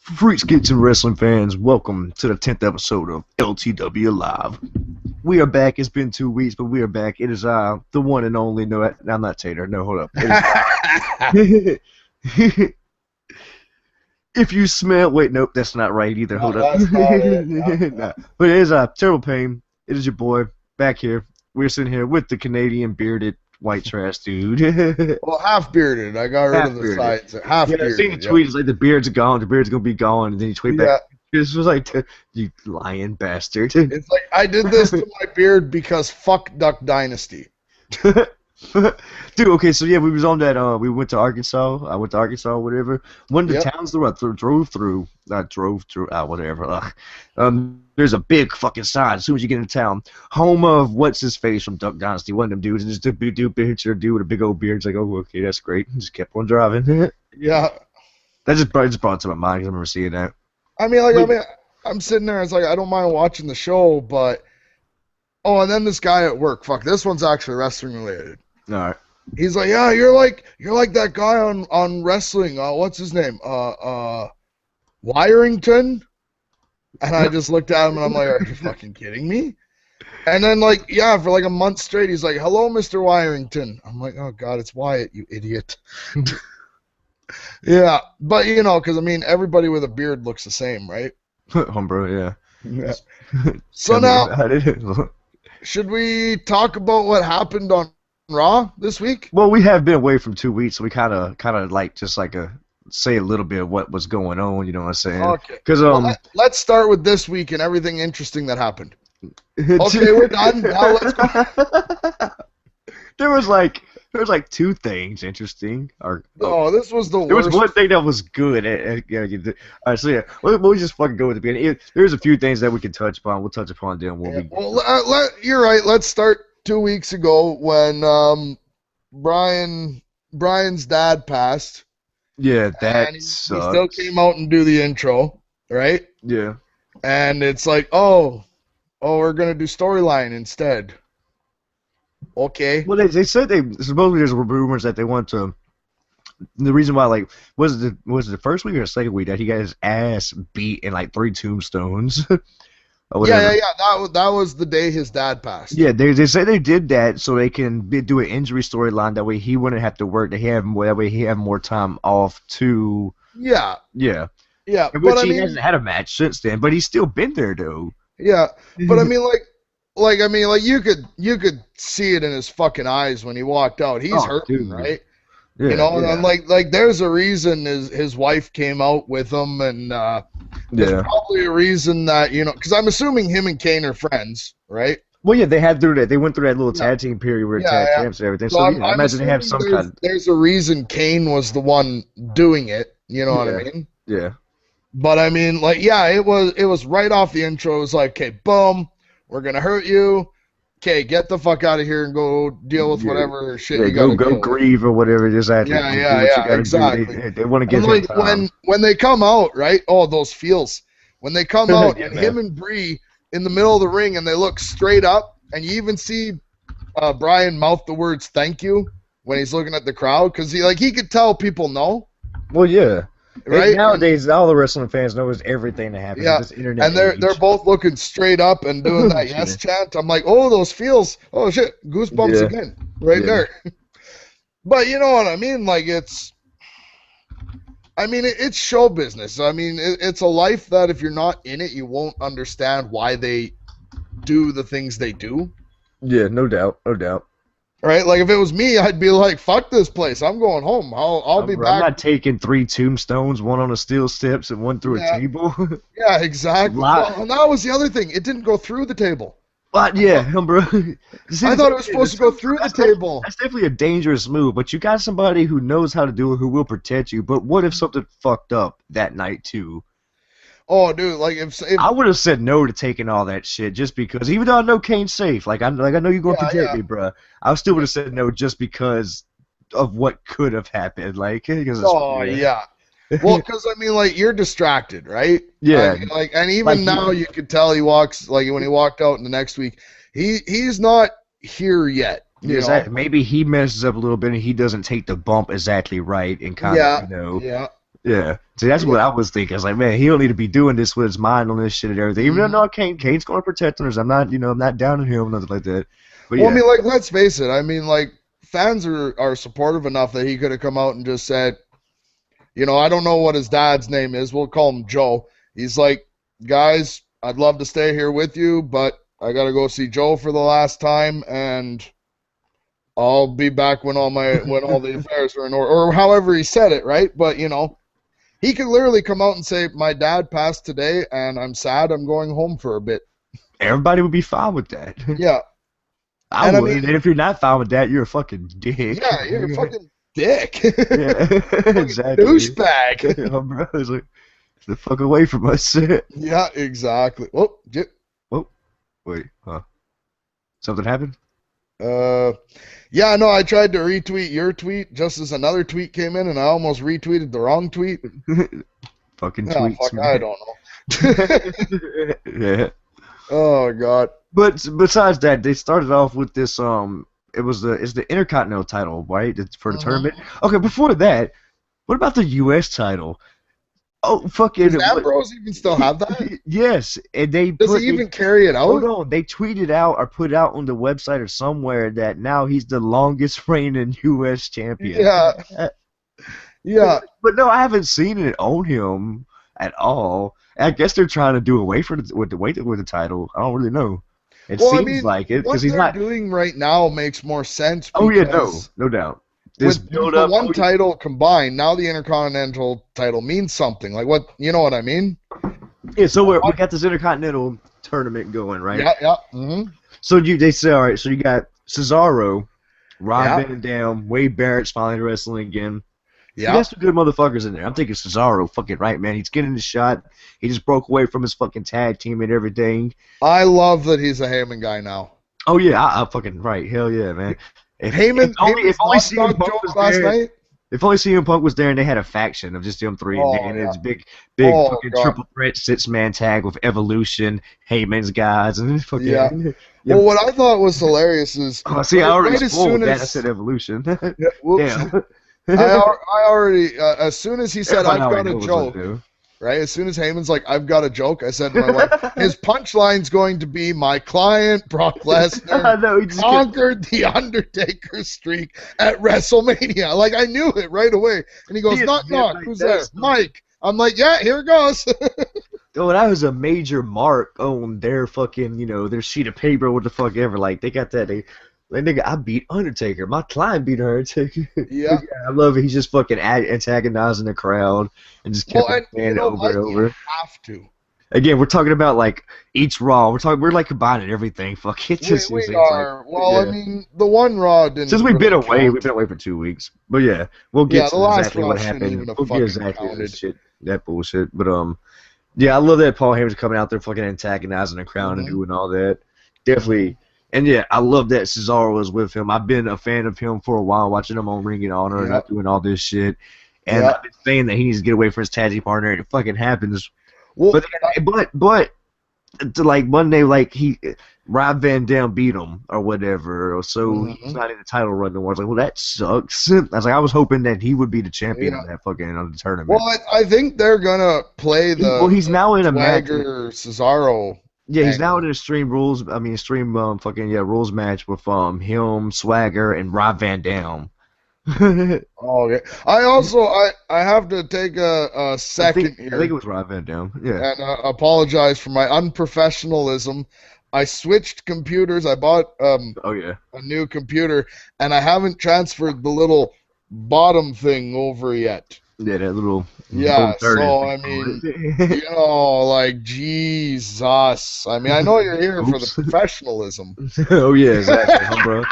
Freaks, Geeks, and Wrestling fans, welcome to the 10th episode of LTWLive. We are back. It's been 2 weeks, but we are back. It is the one and only. No, I'm not Tater. No, hold up. It is, if you smell, wait, nope, that's not right either. Hold up. That's not it. No. Nah. But it is Terrible Pain. It is your boy back here. We're sitting here with the Canadian bearded white trash dude. Well, half bearded. I got rid of the sides. Half Yeah, bearded. I seen the tweet. It's like the beard's gone. The beard's gonna be gone, and then you tweet Yeah. back. This was like, you lying bastard. It's like I did this to my beard because fuck Duck Dynasty. Dude, okay, so yeah, we was on that. We went to Arkansas. I went to Arkansas, whatever. One of the towns that I drove through. Whatever. There's a big fucking sign as soon as you get into town. Home of what's his face from Duck Dynasty. One of them dudes, and just a big dude with a big old beard. It's like, oh, okay, that's great. And just kept on driving. Yeah. That just brought it to my mind because I remember seeing that. I'm sitting there. It's like I don't mind watching the show, but and then this guy at work. Fuck, this one's actually wrestling related. All right. He's like, yeah, you're like that guy on wrestling. What's his name? Wirington. And I just looked at him and I'm like, are you fucking kidding me? And then for like a month straight, he's like, hello, Mr. Wirington. I'm like, oh god, it's Wyatt, you idiot. Yeah, but because everybody with a beard looks the same, right? Bro, yeah. So now, should we talk about what happened on Raw this week? Well, we have been away from 2 weeks, so we kind of say a little bit of what was going on. You know what I'm saying? Okay. Because let's start with this week and everything interesting that happened. Okay, we're done. Now let's go. There was like 2 things interesting. This was the worst. There was one thing that was good. All right, so yeah, we'll just fucking go with the beginning. There's a few things that we can touch upon. We'll touch upon them. You're right. Let's start 2 weeks ago when Brian's dad passed. Yeah, that he sucks. Still came out and do the intro, right? Yeah. And it's like, we're gonna do storyline instead. Okay. Well, they said supposedly there's rumors that they want to. The reason why, was it the first week or the second week that he got his ass beat in 3 tombstones? Yeah. That was the day his dad passed. Yeah, they say they did that so they can do an injury storyline. That way he wouldn't have to work. That way he have more time off to. Yeah. Yeah. Yeah. But he hasn't had a match since then, but he's still been there though. Yeah, but you could see it in his fucking eyes when he walked out. He's hurting, right? Yeah, and there's a reason his wife came out with him, and there's probably a reason that because I'm assuming him and Kane are friends, right? Well, yeah, they had through that. They went through that little tag team period where tag champs and everything. So I imagine they have some kind. There's a reason Kane was the one doing it. You know what I mean? Yeah. But it was right off the intro. It was like, okay, boom, we're gonna hurt you. Okay, get the fuck out of here and go deal with whatever shit you gotta go grieve or whatever it is. Exactly. They want to get him time. When they come out, right? Oh, those feels. When they come out and him and Bree in the middle of the ring and they look straight up and you even see Brian mouth the words "thank you" when he's looking at the crowd because he could tell people know. Well, yeah. Right? And nowadays, all the wrestling fans knows everything that happens in this internet and they're both looking straight up and doing that yes chant. I'm like, oh, those feels. Oh, shit. Goosebumps again. Right there. But you know what I mean? It's show business. It's a life that if you're not in it, you won't understand why they do the things they do. Yeah, no doubt. Right, if it was me, I'd be like, "Fuck this place! I'm going home. I'll be back." I'm not taking 3 tombstones, one on the steel steps and one through a table. Yeah, exactly. Well, and that was the other thing. It didn't go through the table. But yeah, bro. I thought it was supposed to go through the table. That's definitely a dangerous move. But you got somebody who knows how to do it, who will protect you. But what if something fucked up that night too? Oh, dude, if I would have said no to taking all that shit just because, even though I know Kane's safe, I know you're gonna protect me, bro. I still would have said no just because of what could have happened, Well, because you're distracted, right? Yeah. And even now you could tell he walks when he walked out in the next week, he's not here yet. Maybe he messes up a little bit and he doesn't take the bump exactly right and kind of Yeah. Yeah. See, that's what I was thinking. I was like, man, he don't need to be doing this with his mind on this shit and everything. Even though no, Kane's going to protect him. I'm not, I'm not down on him, nothing like that. But Well, yeah. I mean, like, let's face it. I mean, like, fans are supportive enough that he could have come out and just said, I don't know what his dad's name is. We'll call him Joe. He's like, guys, I'd love to stay here with you, but I got to go see Joe for the last time, and I'll be back when all the affairs are in order, or however he said it, right? But he could literally come out and say, "My dad passed today, and I'm sad. I'm going home for a bit." Everybody would be fine with that. Yeah, I would. And if you're not fine with that, you're a fucking dick. Yeah, you're a fucking dick. Yeah, exactly. Douchebag. Yeah, bro, it's like, get the fuck away from us. Yeah, exactly. Oh, wait, huh? Something happened? Yeah, no, I tried to retweet your tweet just as another tweet came in, and I almost retweeted the wrong tweet. Fucking tweets. Fuck, I don't know. Yeah. Oh God. But besides that, they started off with this. It's the Intercontinental title, right? It's for the tournament. Okay, before that, what about the U.S. title? Oh, fucking. Does Ambrose even still have that? Yes, and Does he even carry it out? Hold on, they tweeted out or put out on the website or somewhere that now he's the longest reigning U.S. champion. Yeah. Yeah. But no, I haven't seen it on him at all. I guess they're trying to do away with the title. I don't really know. It seems like it because he's not doing right now makes more sense. Oh yeah, no doubt. With the one title combined, now the Intercontinental title means something. Like what, you know what I mean? Yeah, so we got this Intercontinental tournament going, right? Yeah, yeah. Mm-hmm. So they say, all right, so you got Cesaro, Rob Van Dam, Wade Barrett's finally wrestling again. Yeah. There's some good motherfuckers in there. I'm thinking Cesaro, fucking right, man. He's getting the shot. He just broke away from his fucking tag team and everything. I love that he's a Heyman guy now. Oh, yeah, I fucking right. Hell yeah, man. If only CM Punk was last night. If only CM Punk was there and they had a faction of just them three, and it's big fucking triple threat 6-man tag with Evolution, Heyman's guys, and fucking. Yeah. Well, what I thought was hilarious is. I already spoiled that. I said Evolution. Yeah. I already, as soon as he said, "I've got a joke," right? As soon as Heyman's like, "I've got a joke," I said to my wife, his punchline's going to be, "My client, Brock Lesnar, conquered the Undertaker streak at WrestleMania." Like, I knew it right away. And he goes, "Knock, knock. Who's there?" "Mike." I'm like, "Yeah, here it goes." Oh, that was a major mark on their fucking, their sheet of paper, what the fuck ever. Like, they got that. Nigga, I beat Undertaker. My client beat Undertaker. Yeah. I love it. He's just fucking antagonizing the crowd and just kept saying over and over. You have to. Again, we're talking about like each Raw. We're like combining everything. Fuck it. We are. Like, well, yeah. I mean, the one Raw didn't. Since we've been away, we've been away for 2 weeks. But yeah, we'll get to exactly what happened. We'll get exactly that bullshit. But yeah, I love that Paul Heyman's coming out there fucking antagonizing the crowd and doing all that. Definitely. And yeah, I love that Cesaro was with him. I've been a fan of him for a while, watching him on Ring of Honor and doing all this shit. And I've been saying that he needs to get away from his tag team partner, and it fucking happens. Well, but like Monday, like Rob Van Dam beat him or whatever, so he's not in the title run no more. I was like, well, that sucks. I was hoping that he would be the champion of that fucking tournament. Well, I think they're gonna play the. Well, he's now in a match. Cesaro. Yeah, he's now in an Extreme Rules Rules match with him, Swagger, and Rob Van Dam. Okay. I have to take a second here. I think it was Rob Van Dam. Yeah. And apologize for my unprofessionalism. I switched computers. I bought a new computer, and I haven't transferred the little bottom thing over yet. Yeah, that little. Yeah, so I mean, like Jesus. I mean, I know you're here for the professionalism. Oh yeah, exactly, bro.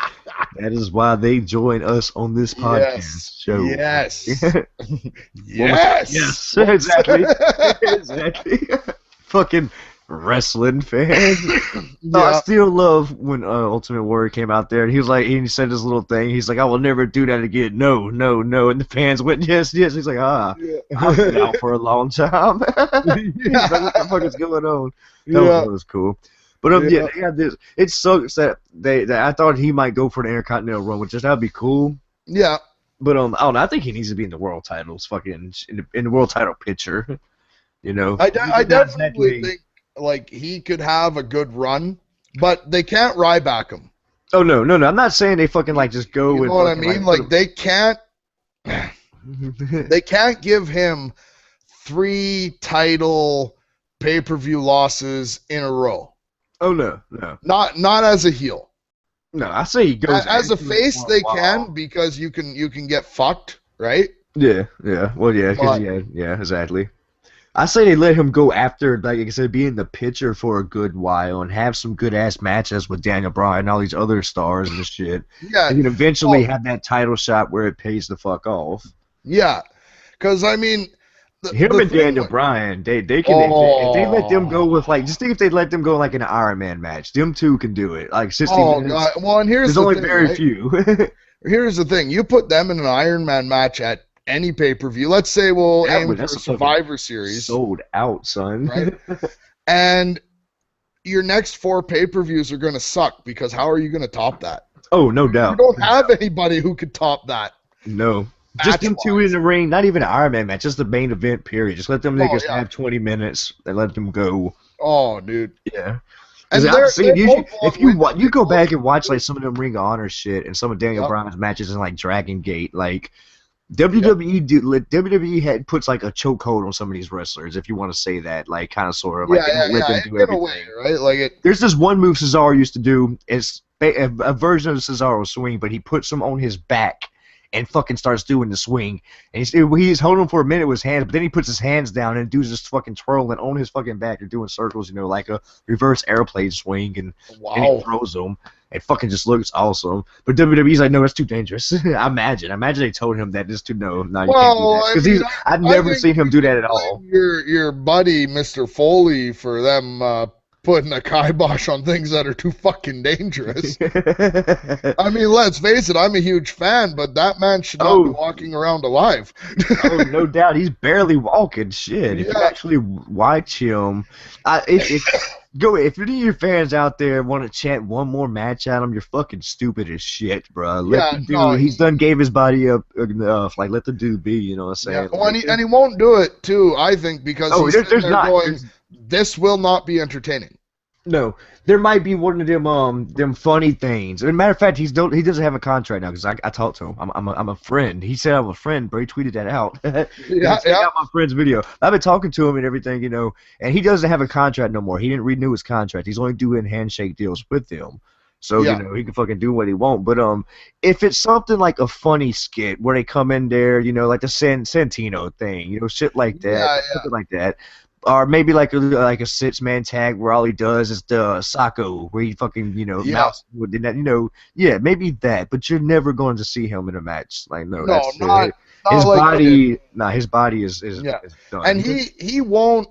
That is why they join us on this podcast show. Yes. Yes. Exactly. Exactly. Fucking wrestling fan. No, I still love when Ultimate Warrior came out there and he was like, he said this little thing. He's like, "I will never do that again. No." And the fans went, "Yes." He's like, I've been out for a long time. He's like, what the fuck is going on? That was cool. But they got this. It sucks that I thought he might go for the Intercontinental run, which that would be cool. Yeah. But I don't know. I think he needs to be in the world titles, fucking in the world title picture. You know, I He's not definitely exactly. think like he could have a good run, but they can't Ryback him. Oh no, no, no! I'm not saying they fucking like just You go know and what I fucking mean? like put Like him. they can't give him 3 title pay-per-view losses in a row. Oh no, no, Not as a heel. no! I say he goes As a into it face for a they can while. because you can get fucked, right? Yeah, yeah. Well, yeah, because But yeah, exactly. I say they let him go after, like I said, be in the picture for a good while and have some good ass matches with Daniel Bryan and all these other stars and shit, yeah, and then eventually well, have that title shot where it pays the fuck off. yeah, because I mean Him the and thing Daniel with Bryan, they can if they let them go with like oh just think if they let them go like an Iron Man match, them two can do it like 60 oh minutes. god. Well, and here's There's the only thing, very right? few. Here's the thing. You put them in an Iron Man match at any pay-per-view. Let's say we'll aim for That's a a fucking Survivor Series, sold out, son. right? And your next 4 pay-per-views are going to suck because how are you going to top that? Oh, no You doubt. don't have anybody who could top that No. Just them two in match-wise. the ring, not even an Iron Man match, just the main event period. Just let them Oh niggas yeah. have 20 minutes and let them go. Oh, dude. Yeah. Because And I've they're seen both if long-winded. you They go both back and watch like some of them Ring of Honor shit and some of Daniel Yep. Bryan's matches in like Dragon Gate, like Yep. WWE had puts like a chokehold on some of these wrestlers, if you want to say that, like kind of sort of like Yeah, they yeah, don't let them do yeah. In a way, everything. right? Like it. There's this one move Cesaro used to do. It's a version of the Cesaro swing, but he puts him on his back and fucking starts doing the swing. And he's holding him for a minute with his hands, but then he puts his hands down and dude's just fucking twirling on his fucking back and doing circles, like a reverse airplane swing, and he Wow. throws them. It fucking just looks awesome. But WWE's like, no, that's too dangerous. Imagine they told him that just to no, you can't do Well, that. I Because mean, I've I never think seen him you do can that at all. blame your buddy Mr. Foley for them putting a kibosh on things that are too fucking dangerous. I mean, let's face it, I'm a huge fan, but that man should not be Oh, walking around alive. oh, no doubt. He's barely walking. Shit. If you Yeah. actually watch him, if any of your fans out there want to chant one more match at him, you're fucking stupid as shit, bro. Let Yeah, the no, dude. He's done gave his body up enough. Like, let the dude be. You know what I'm yeah, saying? well, Like, and he won't do it too, I think, because oh, he's sitting there's there not. going, this will not be entertaining. No, there might be one of them funny things. As a matter of fact, he doesn't have a contract now because I talked to him. I'm a friend. He said I'm a friend, but he tweeted that out. Yeah, Check yeah, out my friend's video. I've been talking to him and everything, and he doesn't have a contract no more. He didn't renew his contract. He's only doing handshake deals with them. So, yeah, he can fucking do what he wants. But if it's something like a funny skit where they come in there, like the Santino thing, shit like that, yeah, something like that. Or maybe like a 6-man tag where all he does is the Sacco, where he fucking yeah. mouse with that, yeah, maybe that. But you're never going to see him in a match. Like no, No, that's not his like they did. body. Nah, his body is Yeah, done. and he won't.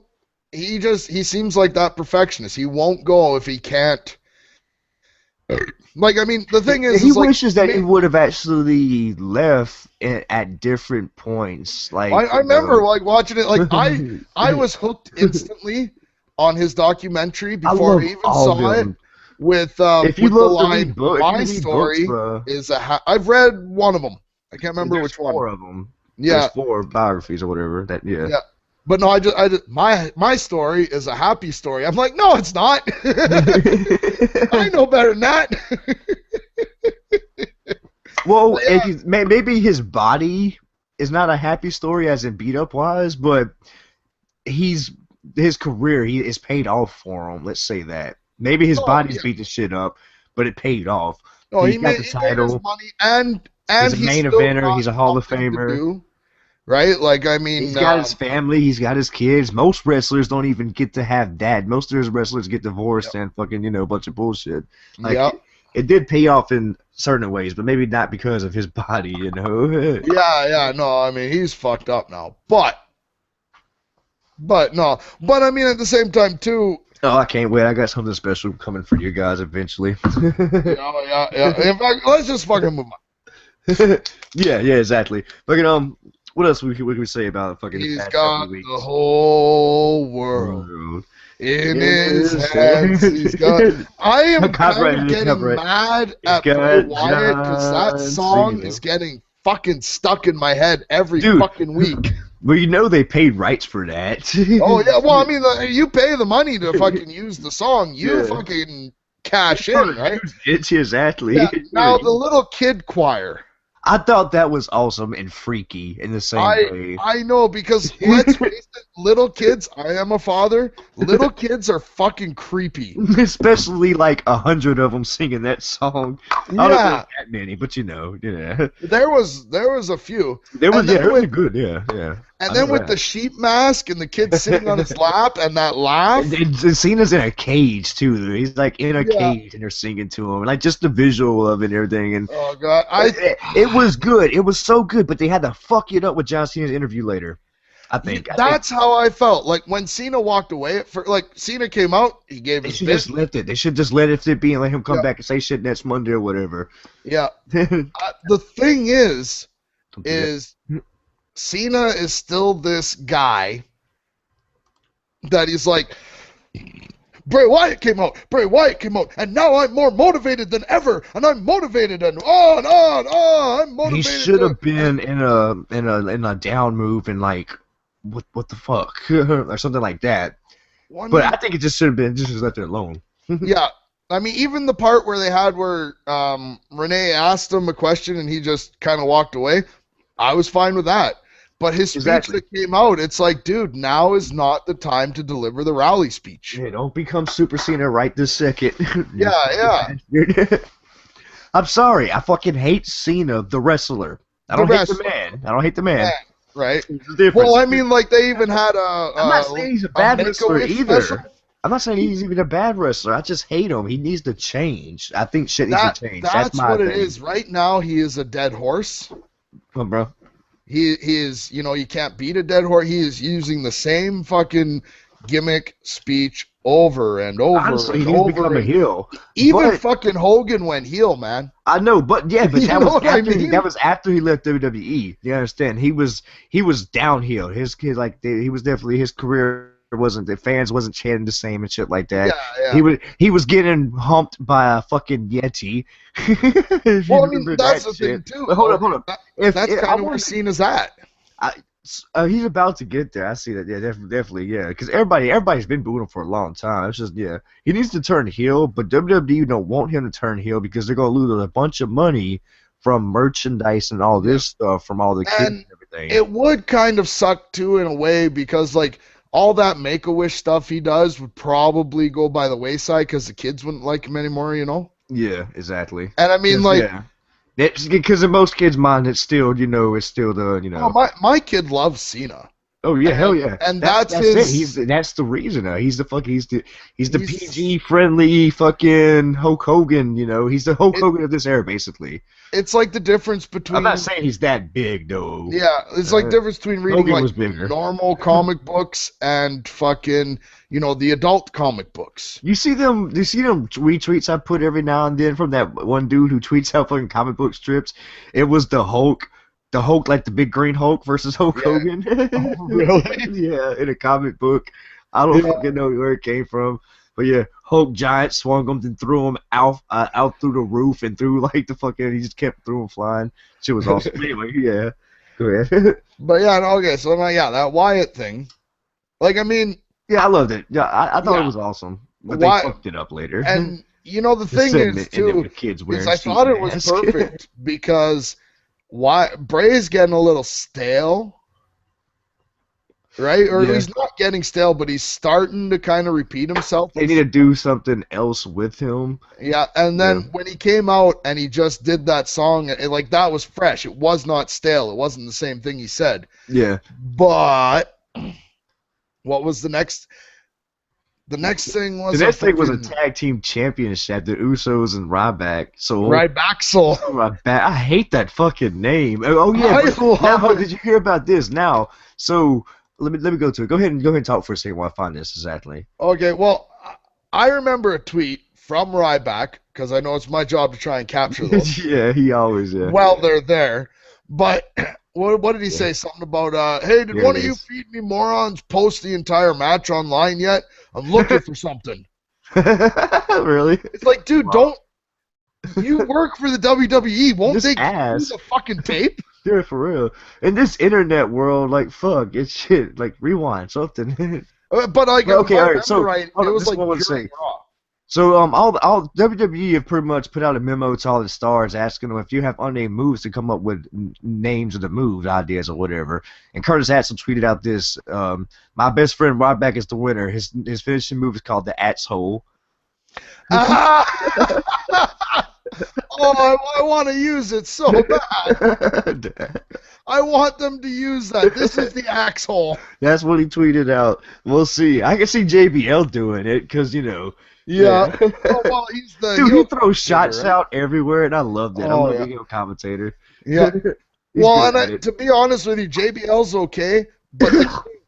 He seems like that perfectionist. He won't go if he can't. Like, I mean, the thing is He like, wishes that he would have actually left at different points. Like I remember like watching it. Like I was hooked instantly on his documentary before I even all saw it. them. With If you with the love to line, read books, my story bro. is I've read one of them. I can't remember There's which one. 4 of them. Yeah, There's 4 biographies or whatever. yeah. But no, I just my story is a happy story. I'm like, no, it's not. I know better than that. Well, Yeah. maybe his body is not a happy story as in beat up wise, but his career is paid off for him. Let's say that. Maybe his body's beat the shit up, but it paid off. No, He's he got made the his title. money, and He's a he's main still eventer. got He's a Hall of something to Famer. do, right? Like, I He's mean, got his family. He's got his kids. Most wrestlers don't even get to have that. Most of his wrestlers get divorced and fucking a bunch of bullshit. Like it did pay off in certain ways, but maybe not because of his body. Yeah. No, I mean, he's fucked up now, but no, but I mean, at the same time too. Oh, I can't wait. I got something special coming for you guys eventually. Yeah. In fact, let's just fucking move on. yeah, exactly. Fucking what else we can we say about fucking He's the past got couple weeks? the whole world in his hands. He's got. I am kind of getting mad at Paul Wyatt because that song is getting fucking stuck in my head every Dude. fucking week. Well, you know they paid rights for that. Oh yeah, well I mean you pay the money to fucking use the song, you fucking cash in, right? It's exactly. Yeah. Now the little kid choir. I thought that was awesome and freaky in the same way. I know, because let's face it, little kids, I am a father, little kids are fucking creepy. Especially like 100 of them singing that song. I don't know that many, but yeah. There was a few. There was, yeah, really good, yeah. And then with the sheep mask and the kid sitting on his lap and that laugh. And Cena's in a cage too. He's like in a cage and they're singing to him. Like just the visual of it and everything. And oh god, it was good. It was so good, but they had to fuck it up with John Cena's interview later. I think that's how I felt. Like when Cena walked away, Cena came out, he gave his bit. Just left it. They should just let it be and let him come back and say shit next Monday or whatever. Yeah. The thing is Cena is still this guy that he's like, Bray Wyatt came out, and now I'm more motivated than ever, and I'm motivated, and on, I'm motivated. He should have been in a down move and like, what the fuck, or something like that. But I think it just should have been just left it alone. Yeah. I mean, even the part where they had where Renee asked him a question and he just kind of walked away, I was fine with that. But his speech that came out, it's like, dude, now is not the time to deliver the rally speech. Yeah, don't become Super Cena right this second. Yeah. I'm sorry. I fucking hate Cena, the wrestler. I don't hate the man. Yeah, right. Well, I mean, like, they even had I'm not saying he's a bad wrestler either. I'm not saying he's even a bad wrestler. I just hate him. He needs to change. I think shit needs to change. That's my what thing. It is. Right now, he is a dead horse. Come on, bro. He is, you can't beat a dead horse. He is using the same fucking gimmick speech over and over. Honestly, and he's over. become a heel. Even fucking Hogan went heel, man. I know, but that was after he left WWE. You understand? He was downhill. His career wasn't, the fans wasn't chanting the same and shit like that. Yeah. He was getting humped by a fucking Yeti. Well, I mean, that's the thing too. But hold up. That's kind of where Cena's at. He's about to get there. I see that. Yeah, definitely. Yeah, because everybody's been booing him for a long time. It's just he needs to turn heel, but WWE don't want him to turn heel because they're gonna lose a bunch of money from merchandise and all this stuff from all the kids and everything. It would kind of suck too in a way because like all that Make-A-Wish stuff he does would probably go by the wayside because the kids wouldn't like him anymore. Yeah, exactly. And I mean, because in most kids' mind, it's still the Oh, my kid loves Cena. Oh yeah, hell yeah. And that's his. That's the reason. He's the PG friendly fucking Hulk Hogan. He's the Hulk Hogan of this era, basically. It's like the difference between. I'm not saying he's that big though. Yeah, it's like the difference between reading Hogan like was bigger. normal comic books and fucking the adult comic books. You see them retweets I put every now and then from that one dude who tweets out fucking comic book strips. It was the Hulk, like the big green Hulk versus Hulk Hogan. Oh, really? Yeah, in a comic book. I don't fucking know where it came from. But yeah, Hulk giant swung him and threw him out through the roof and threw like the fucking. He just kept threw him flying. Shit was awesome. Anyway, yeah, go ahead. But yeah, okay, so that Wyatt thing, like I mean, yeah, I loved it. Yeah, I thought it was awesome, but they fucked it up later. And the thing is too, is I thought it was perfect because Bray's getting a little stale. Right? Or he's not getting stale, but he's starting to kind of repeat himself. They need to do something else with him. Yeah, and then when he came out and he just did that song, that was fresh. It was not stale. It wasn't the same thing he said. Yeah. But what was the next? The next thing was a tag team championship, the Usos and Ryback. So Ryback. I hate that fucking name. Oh yeah. Did you hear about this? Now, so. Let me go to it. Go ahead and talk for a second while I find this exactly. Okay, well, I remember a tweet from Ryback because I know it's my job to try and capture those. Yeah, he always Well, they're there, but what did he say? Something about hey, did one of you feed me morons post the entire match online yet? I'm looking for something. Really? It's like, dude, don't. You work for the WWE. Won't they give you the fucking tape? Yeah, for real. In this internet world, like, fuck, it's shit. Like, rewind something. But like, Well, if okay, I all right. remember So, right, hold it on, was this is like what I want to during say. Raw. So, all WWE have pretty much put out a memo to all the stars asking them if you have unnamed moves to come up with names of the moves, ideas, or whatever. And Curtis Axel tweeted out this: "My best friend Ryback is the winner. His finishing move is called the Axe Hole." Ah! Oh, I want to use it so bad. I want them to use that. This is the axe hole. That's what he tweeted out. We'll see. I can see JBL doing it because Yeah. Oh, well, he's the Dude, he heel throws shots commentator, right? out everywhere, and I love that. I Oh love yeah. the heel commentator. Yeah. He's Well, good and at it. to be honest with you, JBL's okay, but the King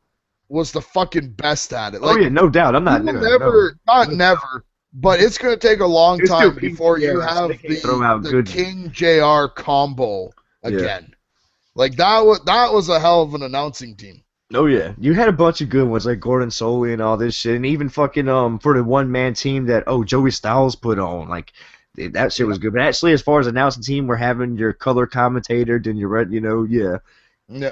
was the fucking best at it. Oh Like, yeah, no doubt. I'm you not will no, never, not no. never, but it's going to take a long It's still time before you PTS. have They can't throw out the good. King JR combo Yeah. again. Like that was a hell of an announcing team. Oh yeah, you had a bunch of good ones like Gordon Soley and all this shit, and even fucking for the one man team that Joey Styles put on, like that shit was good. But actually, as far as announcing team, we're having your color commentator, then your red, Yeah.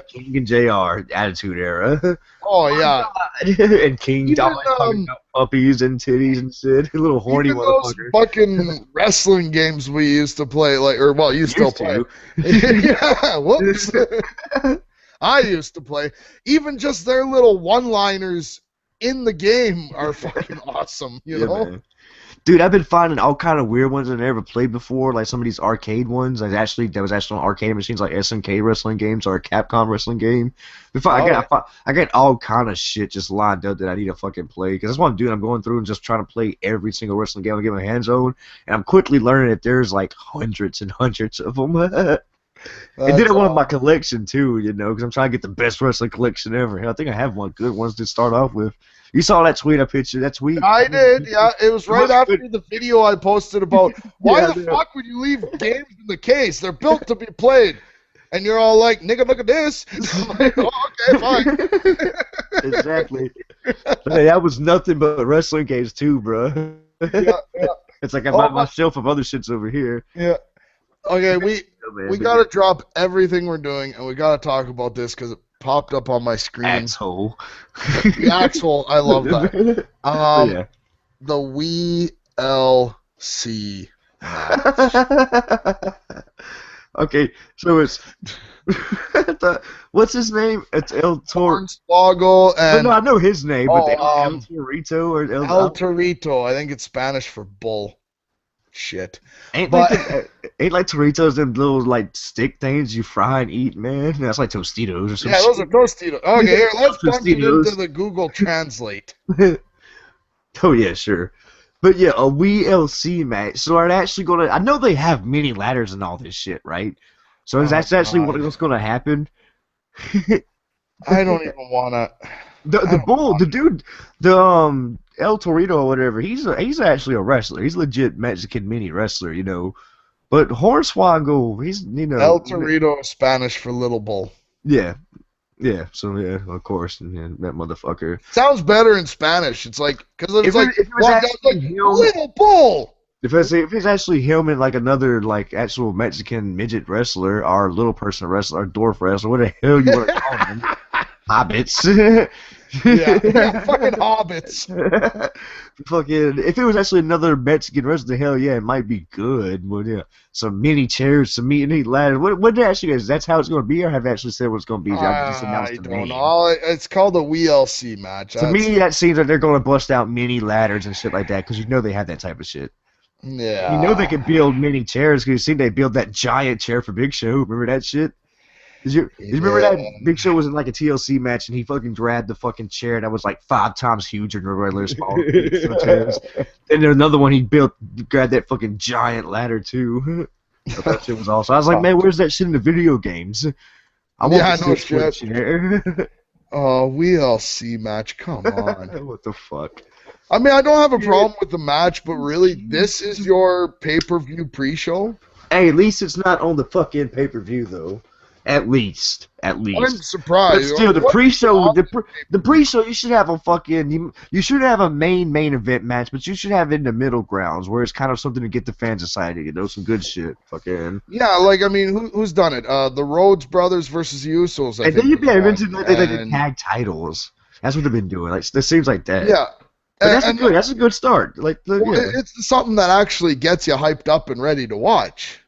King and JR Attitude Era. Oh yeah. And King Even, talking about puppies and titties and shit. Little horny Even those motherfucker. fucking wrestling games we used to play, you still Used play. to. Yeah, whoops. I used to play. Even just their little one-liners in the game are fucking awesome, you know? Man. Dude, I've been finding all kind of weird ones I never played before, like some of these arcade ones. That was actually on arcade machines, like SNK wrestling games or a Capcom wrestling game. I got all kind of shit just lined up that I need to fucking play because that's what I'm doing. I'm going through and just trying to play every single wrestling game I get my hands on, and I'm quickly learning that there's like hundreds and hundreds of them. And then I wanted my collection too, because I'm trying to get the best wrestling collection ever. I think I have one good ones to start off with. You saw that tweet I pictured? That tweet? I did, yeah. It was right after the video I posted about why the fuck would you leave games in the case? They're built to be played. And you're all like, nigga, look at this. I'm like, oh, okay, fine. Exactly. Hey, that was nothing but wrestling games too, bro. Yeah. It's like I bought my shelf of other shits over here. Yeah. Okay, we gotta drop everything we're doing, and we gotta talk about this because it popped up on my screen. Axhole. The Axhole, I love that. Yeah. The WLC. Okay, so it's what's his name? It's El Toro. Hornswoggle and No, I know his name, but El Torito or El Torito. I think it's Spanish for bull. Shit. Ain't like Toritos them little like stick things you fry and eat, man. That's like Tostitos or something. Yeah, those are Tostitos. Okay, here, let's punch it Tostitos. into the Google Translate. Oh yeah, sure. But yeah, a WLC match. So are they actually gonna? I know they have mini ladders and all this shit, right? So is that actually what's gonna happen? I don't even wanna. The dude, El Torito or whatever. He's actually a wrestler. He's a legit Mexican mini wrestler, But Hornswoggle, he's El Torito is Spanish for little bull. Yeah. Yeah, so yeah, of course, that motherfucker. Sounds better in Spanish. It's like because it's if it was actually him, little bull. If it's actually him and like another like actual Mexican midget wrestler or little person wrestler or dwarf wrestler, what the hell you want to call them? Hobbits. yeah, fucking hobbits. Fucking, if it was actually another Mexican wrestler, hell yeah, it might be good. But yeah, some mini chairs, some meat and eat ladders. What actually is? That's how it's going to be, or have they actually said what it's going to be? Just announced I don't know. It's called a WLC match. To me, that seems like they're going to bust out mini ladders and shit like that because they have that type of shit. Yeah. They can build mini chairs because they build that giant chair for Big Show. Remember that shit? Did you remember that Big Show was in like a TLC match and he fucking grabbed the fucking chair that was like 5 times huger than a regular small chairs. And then another one he grabbed that fucking giant ladder too. So that shit was awesome. I was like, man, where's that shit in the video games? I want no shit. Chair. Oh, WLC match, come on. What the fuck? I mean, I don't have a problem with the match, but really, this is your pay-per-view pre-show? Hey, at least it's not on the fucking pay-per-view though. At least. I'm But surprised. still, the What pre-show, the the pre-show, you should have a fucking, you should have a main event match, but you should have it in the middle grounds where it's kind of something to get the fans excited. You know, some good shit. Fucking. Yeah, like I mean, who's done it? The Rhodes brothers versus the Usos, I And then think. you'd be Was eventually one. like the tag titles. That's what they've been doing. Like, it seems like that. Yeah, But and that's a good start. Like, well, yeah. it's something that actually gets you hyped up and ready to watch.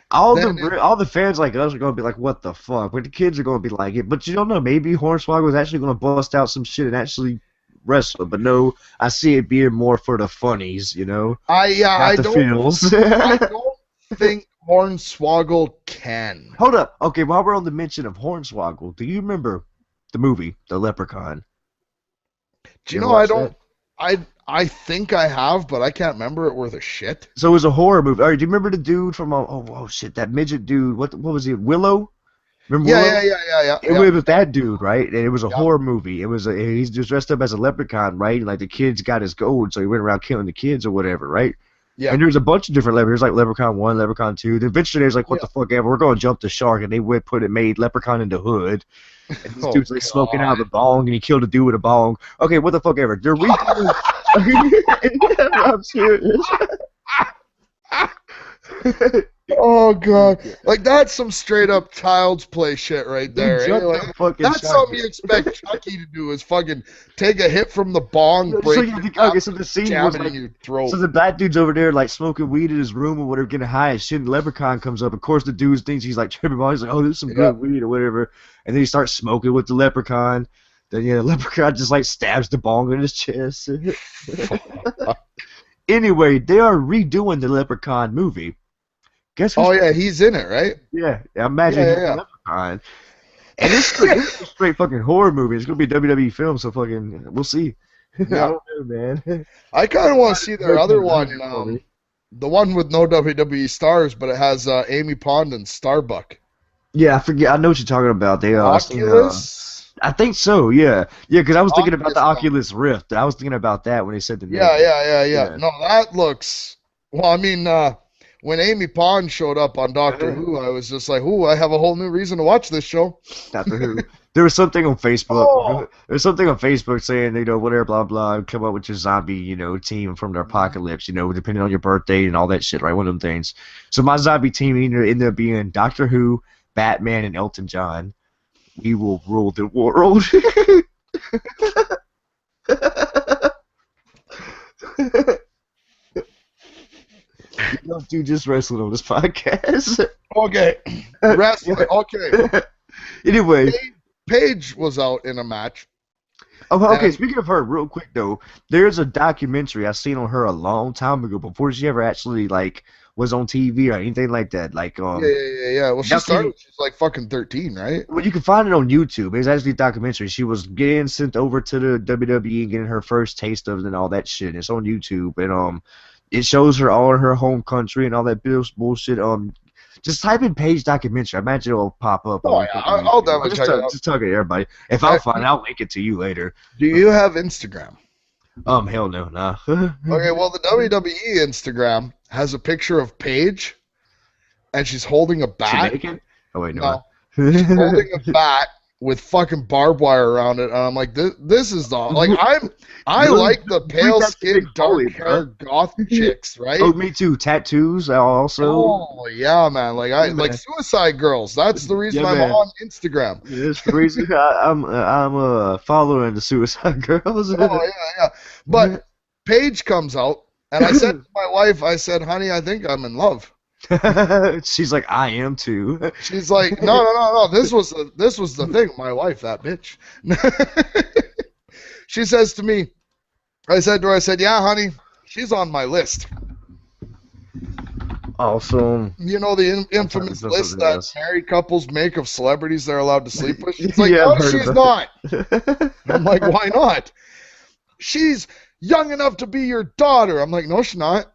All Then the fans like us are gonna be like, what the fuck? But the kids are gonna be like it. But you don't know. Maybe Hornswoggle was actually gonna bust out some shit and actually wrestle. But no, I see it being more for the funnies. You know, not the feels. I don't think Hornswoggle can. Hold up. Okay, while we're on the mention of Hornswoggle, do you remember the movie The Leprechaun? Do you know I don't? I think I have, but I can't remember it worth a shit. So it was a horror movie. All right, do you remember the dude from oh shit, that midget dude? What was he? Willow? Remember Willow? Yeah. It was that dude, right? And it was a horror movie. He's just dressed up as a leprechaun, right? And like the kids got his gold, so he went around killing the kids or whatever, right? Yeah. And there's a bunch of different leprechauns, like Leprechaun 1, Leprechaun 2. Then eventually there's like, what the fuck ever, we're going to jump the shark. And they made Leprechaun in the hood. And this dude's like smoking out of a bong, and he killed a dude with a bong. Okay, what the fuck ever. They're redoing. I'm serious. Oh god, like that's some straight up child's play shit right there. Eh? Like, that's something you expect Chucky to do is fucking take a hit from the bong, break so the scene was like, in your throat. So the black dude's over there like smoking weed in his room or whatever, getting high and shit. And Leprechaun comes up. Of course, the dude thinks he's like tripping balls. He's like, oh, this is some good weed or whatever. And then he starts smoking with the Leprechaun. Then the Leprechaun just like stabs the bong in his chest. Anyway, they are redoing the Leprechaun movie. Guess who's he's in it, right? Yeah, I imagine he's the Leprechaun. And this is a straight fucking horror movie. It's gonna be a WWE film, so fucking we'll see. I don't know, man. I kind of want to see their other one, the one with no WWE stars, but it has Amy Pond and Starbuck. Yeah, I forget. I know what you're talking about. They Oculus. I think so. Yeah, because I was thinking about the Oculus Rift. I was thinking about that when they said the name. Yeah. No, that looks. Well, I mean, when Amy Pond showed up on Doctor Who, I was just like, "Ooh, I have a whole new reason to watch this show." Doctor Who. There was something on Facebook. There was something on Facebook saying, whatever, blah blah, come up with your zombie, team from the apocalypse, depending on your birthday and all that shit, right? One of them things. So my zombie team ended up being Doctor Who, Batman, and Elton John. We will rule the world. You don't do just wrestling on this podcast. Okay. Wrestling. Okay. Anyway. Paige was out in a match. Oh, okay. Speaking of her, real quick though, there's a documentary I seen on her a long time ago before she ever actually was on TV or anything like that. Yeah. Well, she started. She's like fucking 13, right? Well, you can find it on YouTube. It's actually a documentary. She was getting sent over to the WWE and getting her first taste of it and all that shit. It's on YouTube and it shows her all in her home country and all that bullshit. Just type in Paige documentary. I imagine it'll pop up. Oh, yeah. I'll definitely check it out. Just talking to everybody. If I find it, I'll link it to you later. Do you have Instagram? Hell no, nah. Okay, well, the WWE Instagram has a picture of Paige, and she's holding a bat. Oh, wait, no. She's holding a bat with fucking barbed wire around it, and I'm like, this is the I like the pale skin, dark hair goth chicks, right? Oh, me too. Tattoos also. Oh yeah, man. Like Suicide Girls. That's the reason I'm on Instagram. That's the reason I'm a follower of the Suicide Girls. Oh yeah. But Paige comes out, and I said to my wife, I said, honey, I think I'm in love. She's like, I am too. She's like, no. This was the thing. My wife, that bitch. She says to me, I said to her, yeah, honey, she's on my list. Awesome. You know the infamous list that married couples make of celebrities they're allowed to sleep with? She's like, no, she's not. I'm like, why not? She's young enough to be your daughter. I'm like, no, she's not.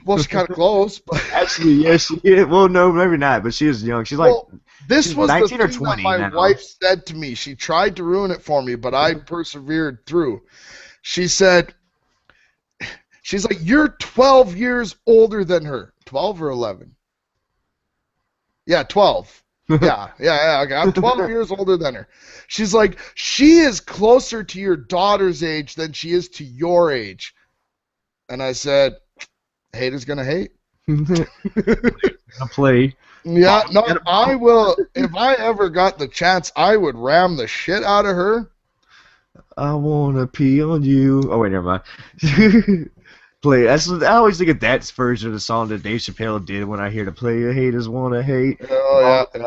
Well, she's kind of close. But actually, yes. Yeah, well, no, maybe not. But she is young. She's this was 19 the or thing 20 that my now. wife said to me. She tried to ruin it for me, but I persevered through. She said, she's like, you're 12 years older than her. 12 or 11? Yeah, 12. Yeah. Okay. I'm 12 years older than her. She's like, she is closer to your daughter's age than she is to your age. And I said, hate is gonna hate. I play. Yeah, no, I will. If I ever got the chance, I would ram the shit out of her. I wanna pee on you. Oh wait, never mind. Play. I always think of that version of the song that Dave Chappelle did when I hear the player haters wanna hate. Oh yeah. I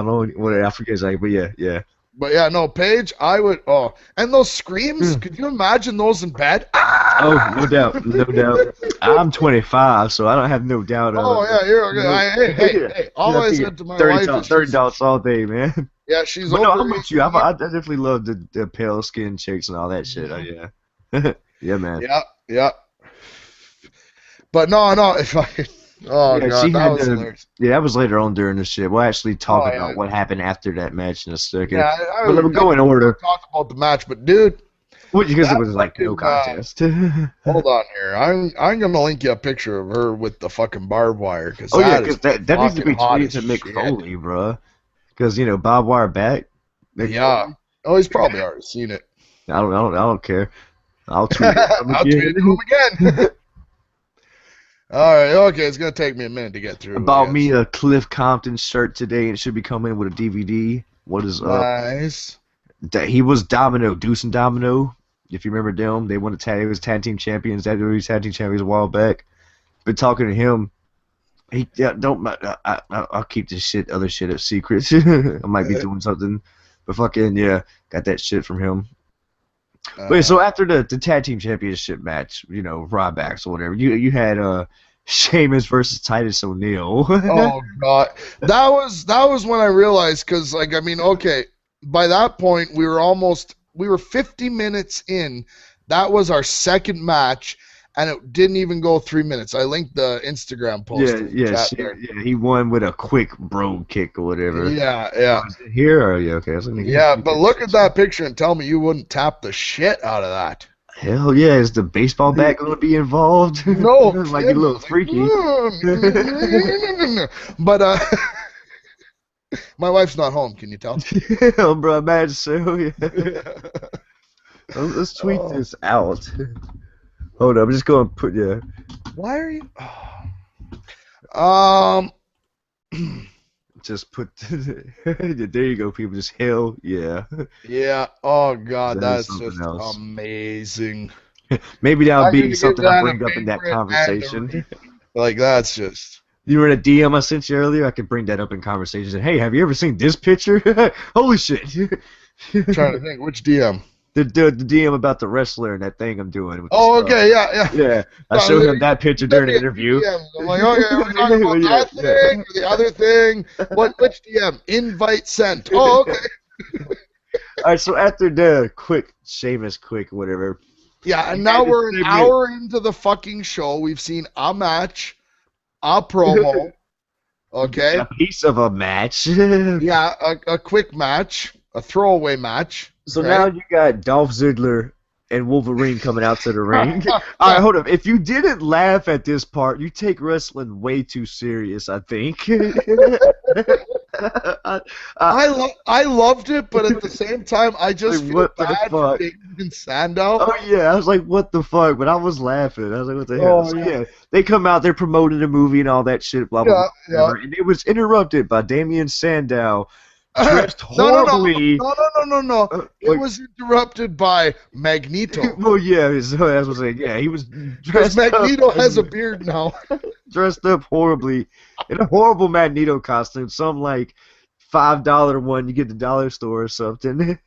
don't know what I forget exactly, but yeah. But yeah, no, Paige, I would. Oh, and those screams. Could you imagine those in bed? Oh, no doubt. I'm 25, so I don't have no doubt. Oh yeah, you're okay. Hey. All I said to my wife is 30 dollars all day, man. Yeah, she's But over. no, I'm with you. I definitely love the pale skin chicks and all that shit. Oh yeah. Yeah, man. Yeah. But no. If I. Oh yeah, god, that was hilarious. Yeah, that was later on during the shit. We'll actually talk about what happened after that match in a second. Yeah, but let me go in order. Talk about the match, but dude. Because it was like no contest. Hold on here. I'm gonna link you a picture of her with the fucking barbed wire. Cause because that needs to be tweeted to Mick Foley, bro. Because barbed wire back. Yeah. Oh, he's probably already seen it. I don't care. I'll tweet it. I'll tweet it to him again. All right. Okay, it's gonna take me a minute to get through. I bought me a Cliff Compton shirt today, and it should be coming with a DVD. What is up? Nice. He was Deuce and Domino. If you remember them, they won the tag. He was tag team champions. WWE tag team champions a while back. Been talking to him. I'll keep this other shit a secret. I might be doing something, but fucking got that shit from him. Wait, so after the tag team championship match, Rybacks or whatever, you had Sheamus versus Titus O'Neil. Oh god, that was when I realized, because okay, by that point we were 50 minutes in. That was our second match, and it didn't even go 3 minutes. I linked the Instagram post. Yeah. He won with a quick bro kick or whatever. Yeah. Here or okay? Yeah, but look at that picture and tell me you wouldn't tap the shit out of that. Hell yeah! Is the baseball bat going to be involved? No, like a little freaky. But my wife's not home. Can you tell? Hell, bro, imagine so. Yeah. Let's tweet this out. Hold up, I'm just going to put Why are you? Just put. There you go, people. Just hell yeah. Yeah. Oh god, that's just amazing. Maybe that'll be something I bring up in that conversation. Like that's just. You were in a DM I sent you earlier. I could bring that up in conversations. And hey, have you ever seen this picture? Holy shit! Trying to think which DM. The DM about the wrestler and that thing I'm doing. With okay, yeah. Yeah, I showed him that picture during the interview. I'm like, okay, we're talking about that thing or the other thing. Which DM? Invite sent. Oh, okay. All right, so after the Sheamus whatever. Yeah, and now we're an hour into the fucking show. We've seen a match, a promo, okay? A piece of a match. Yeah, a quick match, a throwaway match. So now you got Dolph Ziggler and Wolverine coming out to the ring. All right, hold up. If you didn't laugh at this part, you take wrestling way too serious, I think. I loved it, but at the same time, I just feel bad for Damien Sandow. Oh, yeah. I was like, what the fuck? But I was laughing. I was like, what the hell? So, yeah. They come out, they're promoting the movie and all that shit, blah, blah, blah. And it was interrupted by Damien Sandow. Dressed horribly. No. It was interrupted by Magneto. Well, yeah, that's what I'm saying. Yeah, he was dressed Magneto has a beard now. Dressed up horribly in a horrible Magneto costume. Some like $5 one you get at the dollar store or something.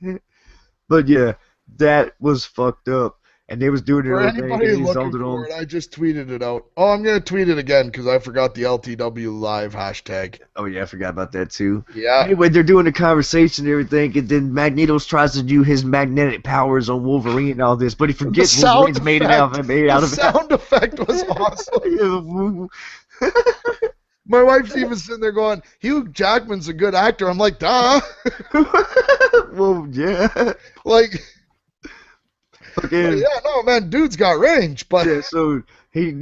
But yeah, that was fucked up. And they was doing it. For anybody looking for it, I just tweeted it out. Oh, I'm gonna tweet it again because I forgot the LTWLive hashtag. Oh yeah, I forgot about that too. Yeah. Anyway, they're doing the conversation and everything, and then Magneto tries to do his magnetic powers on Wolverine and all this, but he forgets Wolverine's made out of it. The sound effect was awesome. My wife's even sitting there going, Hugh Jackman's a good actor. I'm like, duh. Well, yeah. Like. Fucking, yeah, no, man, dude's got range, but yeah, so they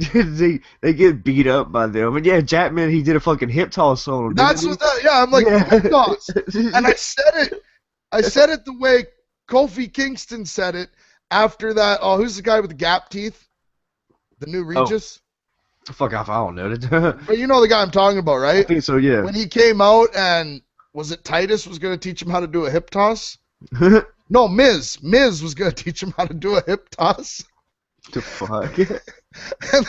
get beat up by them. And yeah, Jackman, he did a fucking hip toss on him, didn't that's he? what that. Yeah, I'm like hip toss, and I said it the way Kofi Kingston said it after that. Oh, who's the guy with the gap teeth? The new Regis. Fuck off, I don't know. But you know the guy I'm talking about, I right? think so, yeah. When he came out and was it Titus was going to teach him how to do a hip toss? No, Miz was going to teach him how to do a hip toss. The fuck? and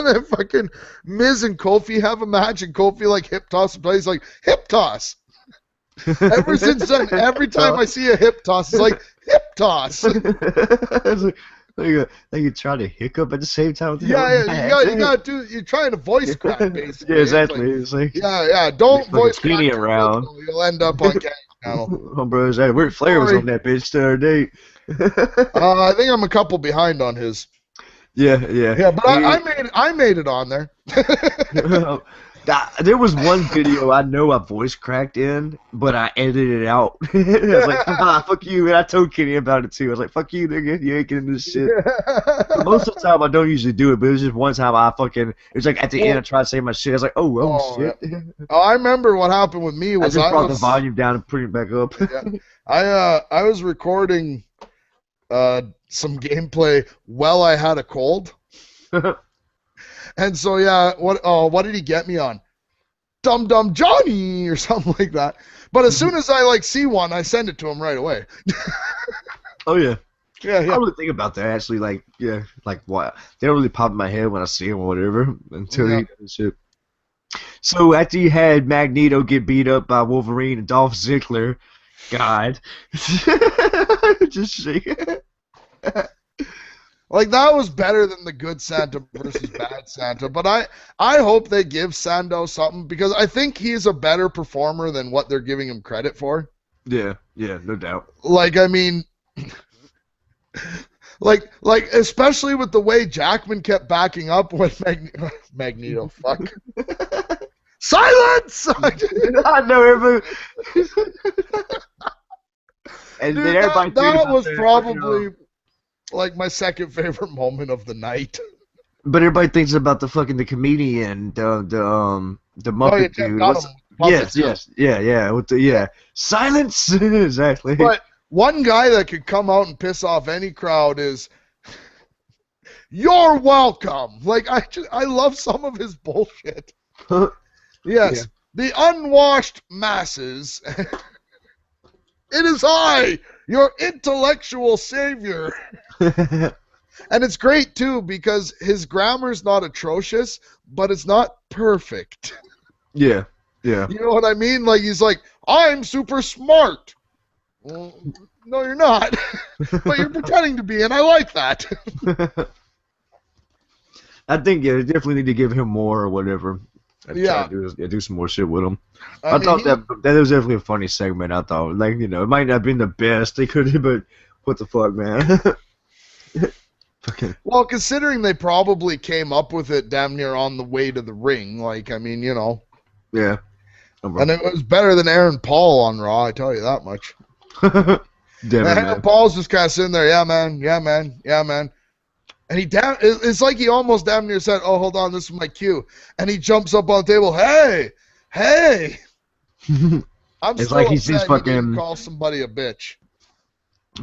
then fucking Miz and Kofi have a match, and Kofi like hip toss and plays like hip toss. Ever since then, every time I see a hip toss, it's like hip toss. Like you try to hiccup at the same time. You got to do. You're trying to voice crack, basically. Yeah, exactly. It's like don't voice crack. Around. You'll end up on Gang Channel. Oh, bro, Ric Flair was on that bitch the other day. I think I'm a couple behind on his. Yeah, but I made it on there. There was one video I know I voice cracked in, but I edited it out. I was like, fuck you. And I told Kenny about it too. I was like, fuck you, nigga. You ain't getting this shit. Most of the time, I don't usually do it, but it was just one time it was like at the end, I tried to say my shit. I was like, oh shit. Yeah. Oh, I remember what happened with me was I just brought the volume down and put it back up. I was recording some gameplay while I had a cold. And so what did he get me on? Dum Dum Johnny or something like that. But as soon as I see one, I send it to him right away. Oh yeah. Yeah. I don't really think about that actually. What? They don't really pop in my head when I see them or whatever until he does shit. So after you had Magneto get beat up by Wolverine and Dolph Ziggler, God, just shake. That was better than the good Santa versus bad Santa. But I hope they give Sando something because I think he's a better performer than what they're giving him credit for. Yeah, no doubt. Especially with the way Jackman kept backing up with Magneto. Fuck. Silence! I know everybody. And Dude, then everybody that was probably my second favorite moment of the night. But everybody thinks about the comedian, the Muppet dude. Yes, yeah. Silence, exactly. But one guy that could come out and piss off any crowd is, "You're welcome." I love some of his bullshit. Yes, the unwashed masses. It is I, your intellectual savior. And it's great, too, because his grammar's not atrocious, but it's not perfect. Yeah. You know what I mean? He's like, I'm super smart. Well, no, you're not. But you're pretending to be, and I like that. I think, they definitely need to give him more or whatever. Do some more shit with him. I thought that was definitely a funny segment. I thought, it might not have been the best they could have, but what the fuck, man? Well, considering they probably came up with it damn near on the way to the ring, Yeah. And it was better than Aaron Paul on Raw, I tell you that much. Aaron Paul's just kind of sitting there, yeah, man. And it's like he almost damn near said, "Oh, hold on, this is my cue." And he jumps up on the table, "Hey!" I'm it's still like he's just fucking didn't call somebody a bitch.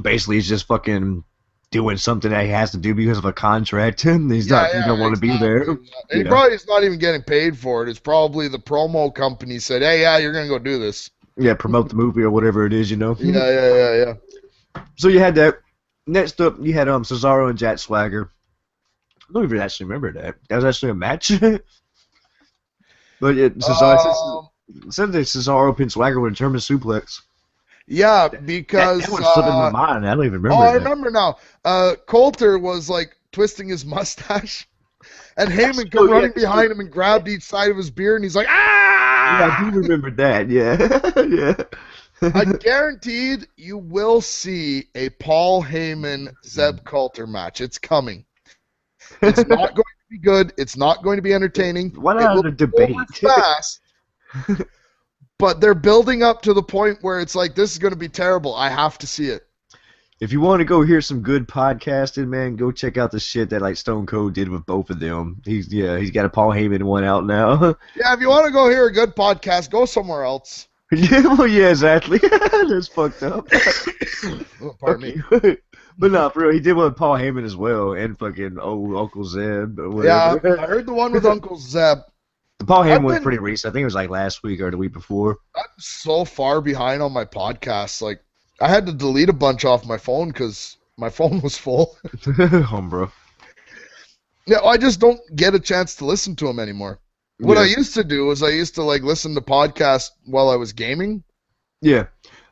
Basically, he's just fucking doing something that he has to do because of a contract, and he don't want to be there. And he probably is not even getting paid for it. It's probably the promo company said, "Hey, you're gonna go do this." Yeah, promote the movie or whatever it is, Yeah. So you had that. Next up, you had Cesaro and Jack Swagger. I don't even actually remember that. That was actually a match. But Cesaro said that Cesaro pinned Swagger with a German suplex. Yeah, because that one slipped in my mind. I don't even remember. I remember now. Coulter was twisting his mustache, and Heyman come running behind him and grabbed each side of his beard, and he's like, "Ah!" Yeah, I do remember that. Yeah. I guaranteed you will see a Paul Heyman Zeb Coulter match. It's coming. It's not going to be good. It's not going to be entertaining. Why not a debate? Fast, but they're building up to the point where it's like, this is going to be terrible. I have to see it. If you want to go hear some good podcasting, man, go check out the shit that like Stone Cold did with both of them. He's got a Paul Heyman one out now. Yeah, if you want to go hear a good podcast, go somewhere else. Yeah, well, yeah, exactly. That's fucked up. Oh, pardon me. But no, for real, he did one with Paul Heyman as well, and fucking old Uncle Zeb or Yeah, whatever. I heard the one with Uncle Zeb. The Paul Heyman was pretty recent. I think it was like last week or the week before. I'm so far behind on my podcasts. Like, I had to delete a bunch off my phone because my phone was full. Bro. Yeah, I just don't get a chance to listen to them anymore. What I used to do is I used to like listen to podcasts while I was gaming. Yeah,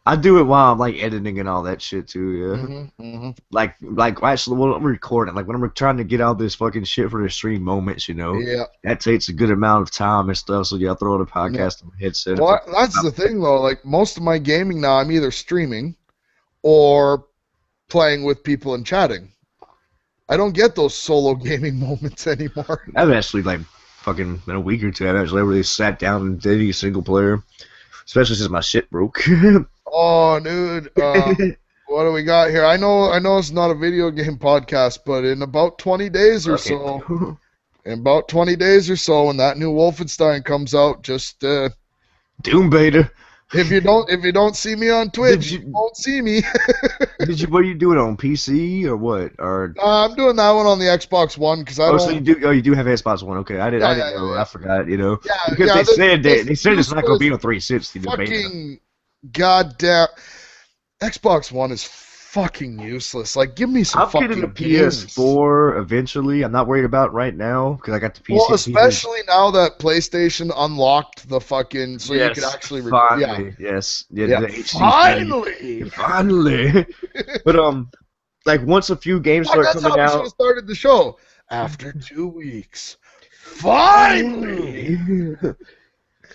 I do it while I'm like editing and all that shit too. Yeah, like actually when I'm recording, like when I'm trying to get out this fucking shit for the stream moments, you know. Yeah, that takes a good amount of time and stuff. So yeah, I throw on a podcast on my headset. Well, that's the thing though. Like most of my gaming now, I'm either streaming or playing with people and chatting. I don't get those solo gaming moments anymore. I've actually like fucking in a week or two, I've actually really sat down and did a single player, especially since my shit broke. Oh, dude. What do we got here? I know it's not a video game podcast, but in about 20 days or so, when that new Wolfenstein comes out, just Doom beta. If you don't see me on Twitch, you won't see me. What are you doing on PC or what? Or I'm doing that one on the Xbox One because I don't. So you do have Xbox One? Okay, I didn't know. I forgot. You know, yeah, because they said it's not going to be on 360. Fucking goddamn Xbox One is fucking useless. Like, give me some fucking games. I'm getting a PS4 eventually. I'm not worried about it right now because I got the PC. Well, especially now that PlayStation unlocked the fucking you could actually finally, yes, finally. But like once a few games start coming out, we should have started the show after 2 weeks. Finally.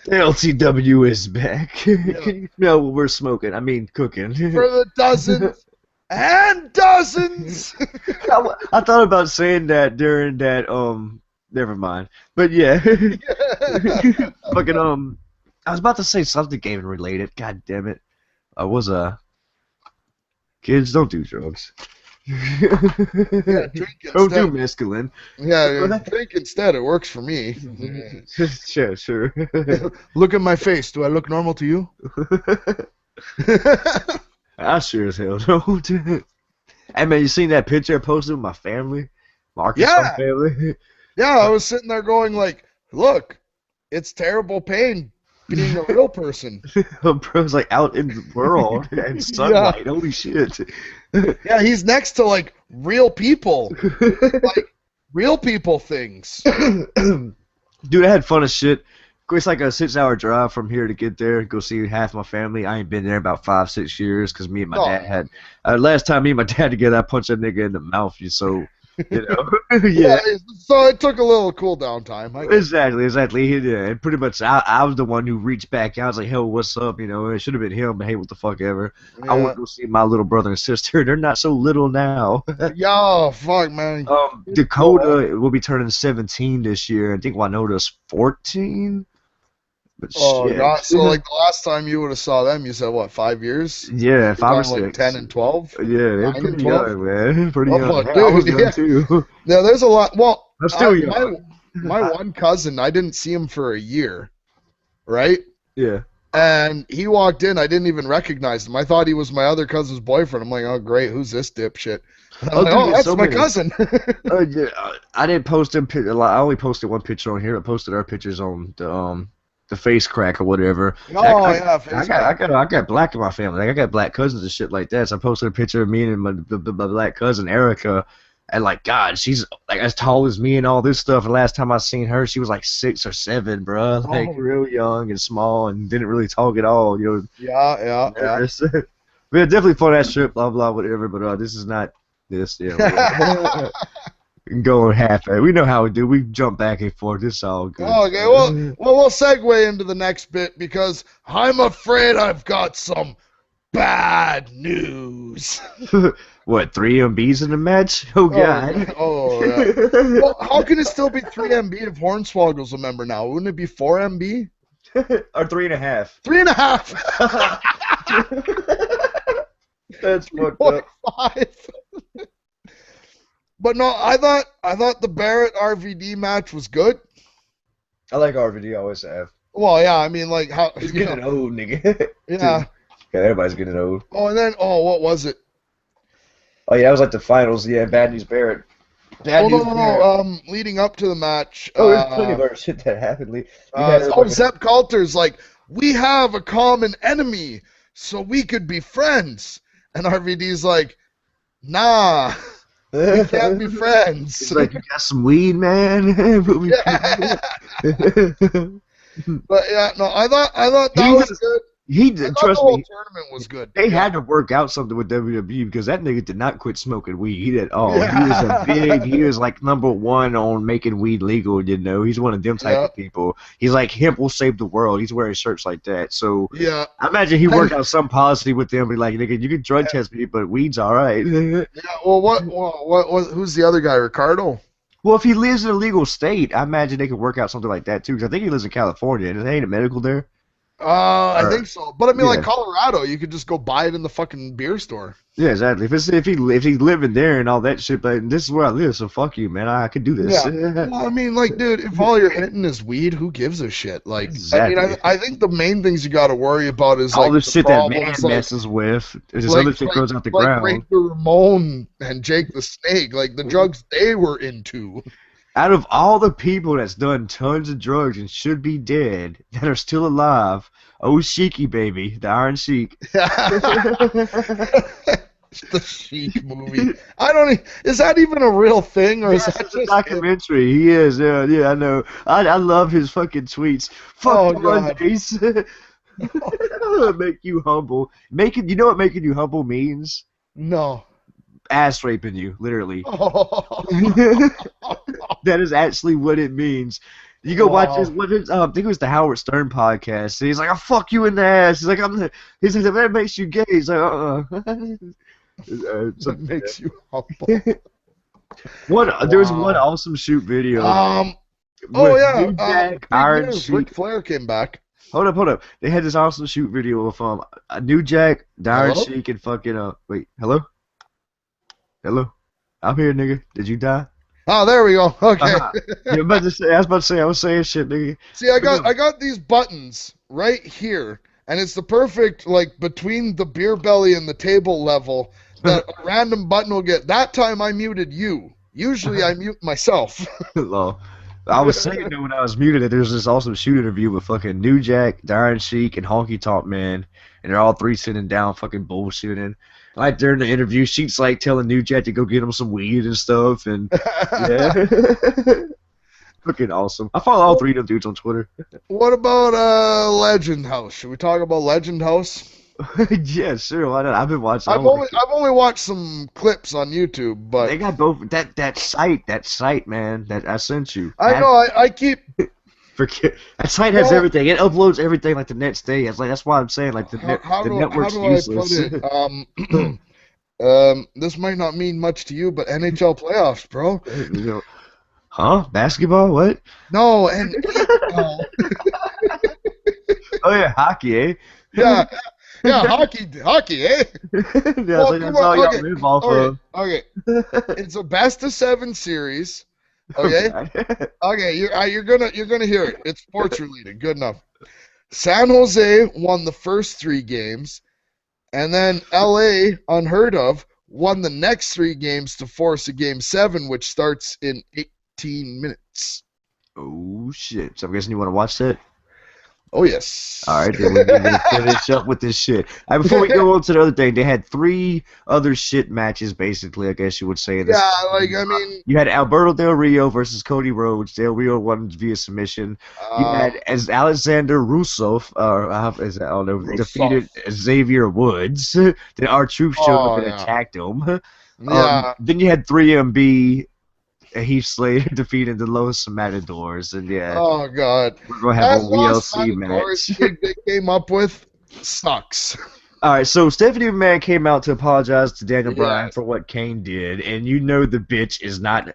LTW is back. No, we're smoking. I mean, cooking. For the dozens and dozens. I thought about saying that during that. Never mind. But yeah. Fucking I was about to say something gaming related. God damn it. I was kids don't do drugs. Yeah, drink instead. Don't do mescaline. Yeah, drink instead. It works for me. Sure. Look at my face. Do I look normal to you? I sure as hell don't. Hey man, you seen that picture I posted with my family? My Arkansas family? Yeah, I was sitting there going like, look, it's terrible pain being a real person. Bro's like out in the world and sunlight. Holy shit. Yeah, he's next to like real people. Like real people things. Dude, I had fun as shit. It's like a 6-hour drive from here to get there, go see half my family. I ain't been there about 5-6 years because me and my dad had. Last time me and my dad together, I punched that nigga in the mouth. So, you know. Yeah. So it took a little cool down time. Exactly. Yeah, and pretty much I was the one who reached back out. I was like, hell, what's up? You know, it should have been him, but hey, what the fuck ever. Yeah. I want to go see my little brother and sister. They're not so little now. Yo, fuck, man. Dakota will be turning 17 this year. I think Winota's 14. But shit. God. So like the last time you would have saw them, you said what, 5 years? Yeah, 5 or 6. Like 10 and 12. Yeah, they're pretty young, man. Pretty young. Dude, I was young too. Yeah, there's a lot. Well, I'm still young. My one cousin, I didn't see him for a year, right? Yeah. And he walked in, I didn't even recognize him. I thought he was my other cousin's boyfriend. I'm like, oh great, who's this dipshit? That's my cousin. Yeah, I didn't post him. I only posted one picture on here. I posted our pictures on the face crack or whatever. I got black in my family. Like I got black cousins and shit like that. So I posted a picture of me and my black cousin Erica, and like God, she's like as tall as me and all this stuff. And last time I seen her, she was like 6 or 7, bro. Like real young and small and didn't really talk at all. You know. Yeah. We had definitely fun that trip. Blah blah whatever. But this is not this. Yeah. Going half. We know how we do. We jump back and forth. It's all good. Okay, well, we'll segue into the next bit because I'm afraid I've got some bad news. What, 3 MBs in the match? Oh, God. Yeah. Well, how can it still be 3 MB if Hornswoggle's a member now? Wouldn't it be 4 MB? Or 3.5. 3.5. That's fucked up. 3.5. But no, I thought the Barrett RVD match was good. I like RVD, I always have. Well, yeah, I mean, like how He's getting old, nigga. yeah. Yeah, everybody's getting old. Oh, and then what was it? Oh yeah, that was like the finals. Yeah, Bad News Barrett. Oh no. Leading up to the match. Oh, there's plenty of other shit that happened. Zepp Coulter's like, we have a common enemy, so we could be friends. And RVD's like, nah, we can't be friends. He's like, you got some weed, man. But yeah, no, I thought that was good. Trust me. The tournament was good. They had to work out something with WWE because that nigga did not quit smoking weed at all. Yeah. He was like #1 on making weed legal, you know. He's one of them type of people. He's like, hemp will save the world. He's wearing shirts like that. So yeah, I imagine he worked out some policy with them, be like, nigga, you can drug test me, but weed's all right. Yeah, well, who's the other guy, Ricardo? Well, if he lives in a legal state, I imagine they could work out something like that too. Because I think he lives in California, and it ain't a medical there. I think so, but I mean, like Colorado, you could just go buy it in the fucking beer store. Yeah, exactly. If he's living there and all that shit, but this is where I live, so fuck you, man. I could do this. Yeah. Well, I mean, like, dude, if all you're hitting is weed, who gives a shit? Like, exactly. I mean, I think the main things you got to worry about is all like the shit that man messes with. This other shit goes out the ground. Like Ramon and Jake the Snake, like the drugs they were into. Out of all the people that's done tons of drugs and should be dead that are still alive, oh Sheiky baby, the Iron Sheik. The Sheik movie. Is that even a real thing, or is that just a documentary? He is. Yeah, I know. I love his fucking tweets. Fuck Mondays. Make you humble. You know what making you humble means? No. Ass raping you, literally. That is actually what it means. You go watch this. I think it was the Howard Stern podcast. He's like, "I'll fuck you in the ass." He's like, He's like, "That makes you gay." He's like, That makes you humble. There was one awesome shoot video. New Jack, Iron Sheik. Ric Flair came back. Hold up. They had this awesome shoot video of New Jack, the Iron Sheik, and fucking wait, hello. I'm here, nigga. Did you die? Oh, there we go. Okay. I was saying shit, nigga. See, I got these buttons right here, and it's the perfect, like, between the beer belly and the table level that a random button will get. That time I muted you. Usually I mute myself. Well, I was saying that when I was muted that there's this awesome shoot interview with fucking New Jack, the Iron Sheik, and Honky Tonk Man, and they're all three sitting down fucking bullshitting. Like during the interview, Sheik's like telling New Jack to go get him some weed and stuff, and yeah, fucking awesome. I follow all three of them dudes on Twitter. What about Legend House? Should we talk about Legend House? Yeah, sure. Why not? I've been watching. I've only watched some clips on YouTube, but they got both that site, man. That I sent you. I know. I keep. Forget that site has everything. It uploads everything like the next day. It's like that's why I'm saying like the network's useless. This might not mean much to you, but NHL playoffs, bro. Huh? Basketball? What? No, and oh yeah, hockey, eh? Yeah, hockey, eh? Yeah, that's all y'all live off of. Okay, it's a best-of-7 series. Okay. Okay. You're gonna hear it. It's sports related. Good enough. San Jose won the first 3 games, and then LA, unheard of, won the next 3 games to force a game 7, which starts in 18 minutes. Oh shit! So I'm guessing you want to watch that. Oh, yes. All right, then we're going to finish up with this shit. Before we go on to the other thing, they had 3 other shit matches, basically, I guess you would say. Yeah, like, I mean... You had Alberto Del Rio versus Cody Rhodes. Del Rio won via submission. You had Alexander Rusev, I don't know, defeated Xavier Woods. Then R-Truth showed up and attacked him. Yeah. Then you had 3MB... Heath Slater defeated the Los Matadors, and yeah. Oh God, we're gonna have a WLC match. They came up with sucks. All right, so Stephanie McMahon came out to apologize to Daniel Bryan for what Kane did, and you know the bitch is not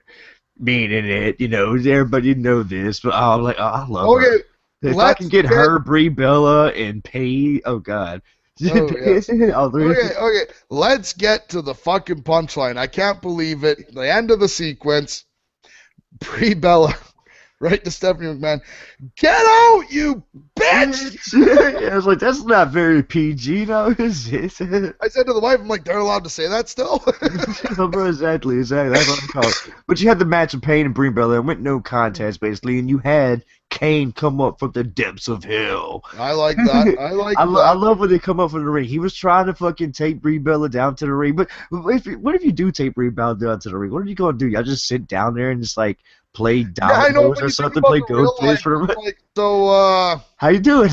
meaning it. You know, everybody know this, but I'm like, I love her. If I can get her, Brie Bella, and Paige, oh God. Oh, yes. All three. Okay. Let's get to the fucking punchline. I can't believe it. The end of the sequence. Brie Bella, right to Stephanie McMahon. Get out, you bitch! Yeah, I was like, that's not very PG now, is it? I said to the wife, I'm like, they're allowed to say that still? Bro, exactly. That's what I'm called. But you had the match of Pain and Brie Bella. It went no contest, basically, and you had Kane come up from the depths of hell. I like that. I love when they come up from the ring. He was trying to fucking take Brie Bella down to the ring. But what if you do take Brie Bella down to the ring? What are you going to do? Y'all just sit down there and just, like, play dominoes or something? Play goldfish for the like, so, how you doing?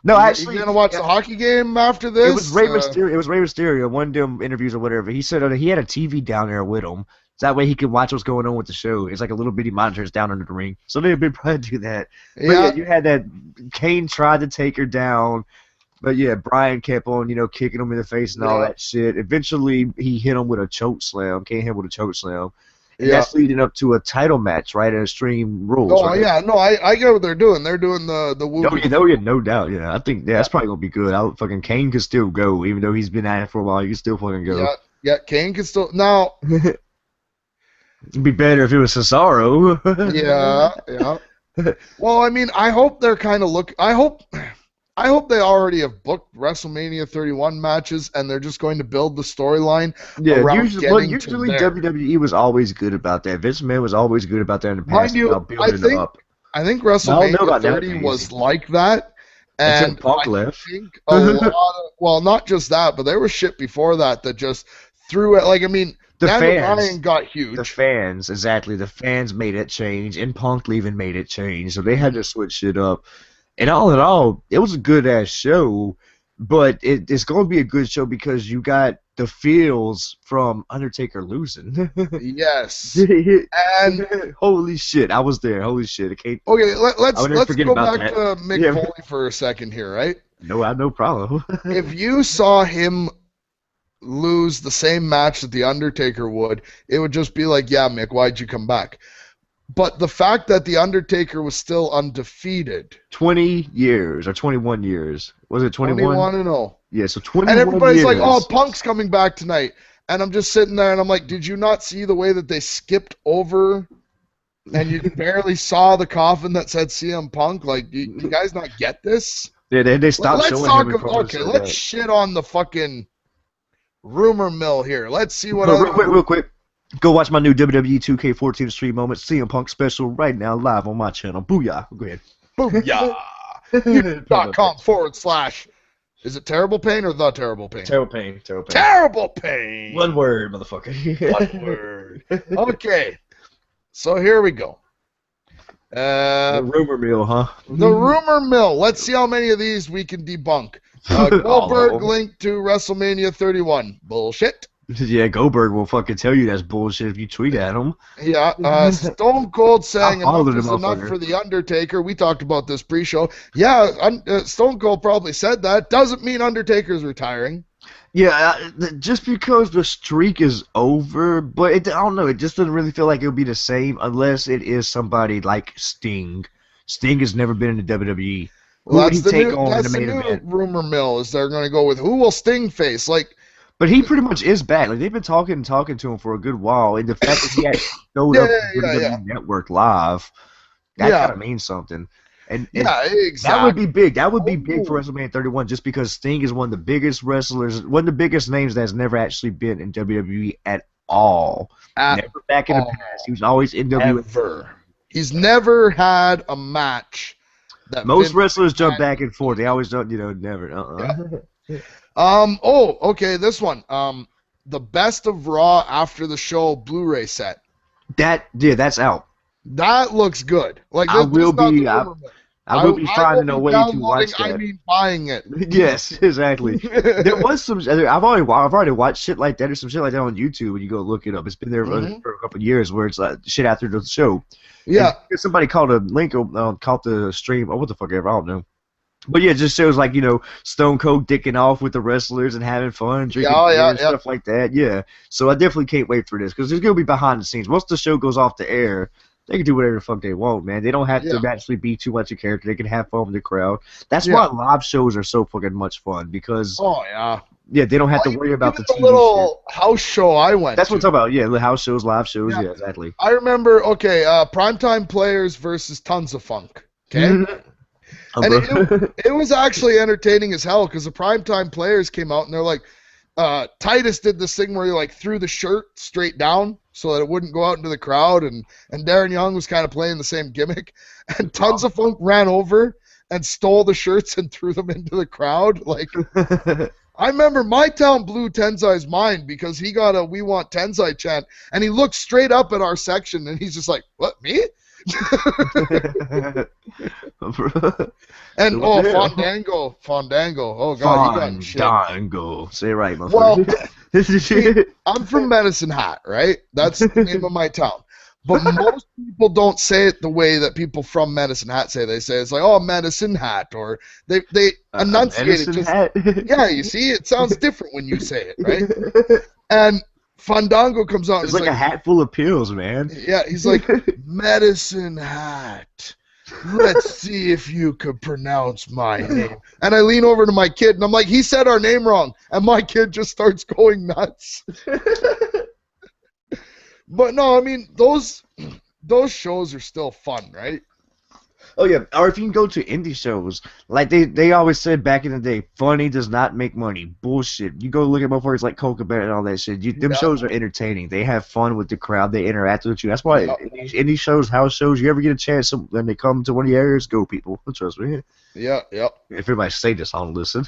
No, actually, you gonna watch the hockey game after this? It was Rey Mysterio. It was Rey Mysterio. One of them interviews or whatever. He said he had a TV down there with him, so that way he could watch what's going on with the show. It's like a little bitty monitors down under the ring, so they'd probably do that. But yeah, you had that. Kane tried to take her down, but yeah, Bryan kept on, kicking him in the face and all that shit. Eventually, he hit him with a choke slam. Kane hit him with a choke slam. And that's leading up to a title match, right? At Extreme Rules. Oh, right? yeah. No, I get what they're doing. They're doing the woo. No doubt. Yeah, I think that's probably going to be good. Fucking Kane could still go, even though he's been at it for a while. He can still fucking go. Yeah, Kane can still. Now. It'd be better if it was Cesaro. Yeah. Well, I mean, I hope they're kind of I hope they already have booked WrestleMania 31 matches and they're just going to build the storyline. Yeah, usually WWE was always good about that. Vince McMahon was always good about that in the past. I think WrestleMania 30 was like that. And Punk left. Think a lot of, well, not just that, but there was shit before that just threw it. Like, I mean, Bryan got huge. The fans, exactly. The fans made it change, and Punk leaving made it change. So they had to switch shit up. And all in all, it was a good-ass show, but it's going to be a good show because you got the feels from Undertaker losing. Yes. And holy shit, I was there. Holy shit. Okay, let's go back to Mick Foley for a second here, right? No, I have no problem. If you saw him lose the same match that the Undertaker would, it would just be like, yeah, Mick, why'd you come back? But the fact that the Undertaker was still undefeated. 20 years or 21 years. Was it 21? 21-0. Yeah, so 21 years. And everybody's years. like, oh, Punk's coming back tonight. And I'm just sitting there and I'm like, did you not see the way that they skipped over and you barely saw the coffin that said CM Punk? Like, you guys not get this? Yeah, they stopped showing him. Okay, let's shit on the fucking rumor mill here. Let's see what real quick. Go watch my new WWE 2K14 stream moments, CM Punk special right now live on my channel. Booyah. Go ahead. Booyah. YouTube.com/. Is it Terrible Pain or The Terrible Pain? Terrible Pain. Terrible Pain. One word, motherfucker. One word. Okay. So here we go. The rumor mill, huh? The rumor mill. Let's see how many of these we can debunk. Goldberg linked to WrestleMania 31. Bullshit. Yeah, Goldberg will fucking tell you that's bullshit if you tweet at him. Yeah, Stone Cold saying enough is enough for The Undertaker. We talked about this pre-show. Yeah, Stone Cold probably said that. Doesn't mean Undertaker's retiring. Yeah, just because the streak is over, but I don't know, it just doesn't really feel like it'll be the same unless it is somebody like Sting. Sting has never been in the WWE. Well, that's the new rumor mill is they're going to go with who will Sting face? Like, but he pretty much is back. Like they've been talking to him for a good while, and the fact that he had showed up on WWE Network Live, that kind of means something. And exactly. That would be big. That would be big for WrestleMania 31, just because Sting is one of the biggest wrestlers, one of the biggest names that's never actually been in WWE at all. Never back in the past. He was always in WWE. He's never had a match. Most wrestlers jump back and forth. They always don't, never. Okay, this one. The Best of Raw After the Show Blu-ray set. That's out. That looks good. Like I will be finding a way to watch that. I mean, buying it. Yes, exactly. There was some. I've already watched shit like that or some shit like that on YouTube. When you go look it up, it's been there for a couple of years where it's like shit after the show. Yeah. And somebody called a link, called the stream, or what the fuck ever, I don't know. But yeah, it just shows like, Stone Cold dicking off with the wrestlers and having fun, drinking beer and stuff like that. Yeah. So I definitely can't wait for this because there's going to be behind the scenes. Once the show goes off the air, They can do whatever the fuck they want, man. They don't have to actually be too much a character. They can have fun with the crowd. That's why live shows are so fucking much fun because they don't have to worry about the TV little house show I went That's to. what I'm talking about. Yeah, the house shows, live shows. Yeah, exactly. I remember. Okay, Primetime Players versus Tons of Funk. Okay. And it was actually entertaining as hell because the Primetime Players came out and they're like, Titus did this thing where he like threw the shirt straight down so that it wouldn't go out into the crowd, and Darren Young was kind of playing the same gimmick, and Tons of Funk ran over and stole the shirts and threw them into the crowd. Like, I remember my town blew Tenzai's mind because he got a "We Want Tenzai" chant, and he looked straight up at our section and he's just like, "What, me?" And Fandango. Oh god, he got shit. Fandango. Say it right, motherfucker. Well, see, I'm from Medicine Hat, right? That's the name of my town. But most people don't say it the way that people from Medicine Hat say. They say it's like, "Oh, Medicine Hat," or they enunciate it. Just, yeah, you see, it sounds different when you say it, right? And Fandango comes out. It's like a hat full of pills, man. Yeah, he's like, "Medicine Hat. Let's see if you could pronounce my name." And I lean over to my kid, and I'm like, "He said our name wrong." And my kid just starts going nuts. But no, I mean, those shows are still fun, right? Oh, yeah. Or if you can go to indie shows, like they always said back in the day, funny does not make money. Bullshit. You go look at motherfuckers like Coca Bear and all that shit. Them shows are entertaining. They have fun with the crowd. They interact with you. That's why indie shows, house shows, you ever get a chance when they come to one of the areas, go, people. Trust me. Yeah. If everybody say this, I'll listen.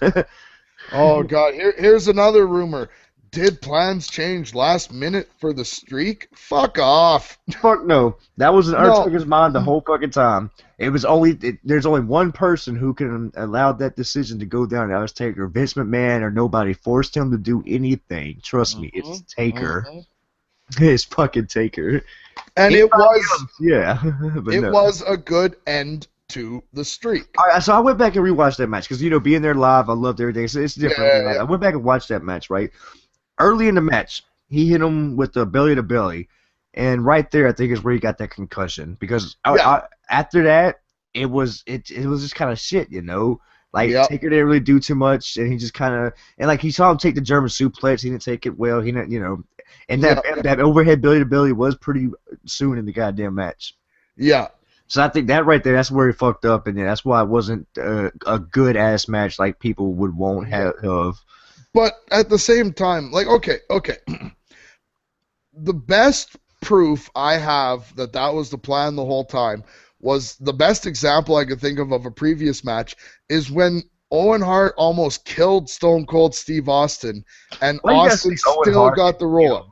Oh, God. Here's another rumor. Did plans change last minute for the streak? Fuck off. Fuck no. That was in Undertaker's mind the whole fucking time. It was there's only one person who can allow that decision to go down. That was Taker. Vince McMahon or nobody forced him to do anything. Trust me, it's Taker. It's fucking Taker. And it was was a good end to the streak. All right, so I went back and rewatched that match because being there live, I loved everything. So it's different. I went back and watched that match, right? Early in the match, he hit him with the belly to belly, and right there, I think is where he got that concussion. Because after that, it was just kind of shit, you know. Like Taker didn't really do too much, and he just kind of he saw him take the German suplex. He didn't take it well. He didn't, you know, and that overhead belly to belly was pretty soon in the goddamn match. Yeah. So I think that right there, that's where he fucked up, and that's why it wasn't a good ass match like people would want have. But at the same time, like, okay. The best proof I have that was the plan the whole time was the best example I could think of a previous match is when Owen Hart almost killed Stone Cold Steve Austin, and Austin still got the roll-up.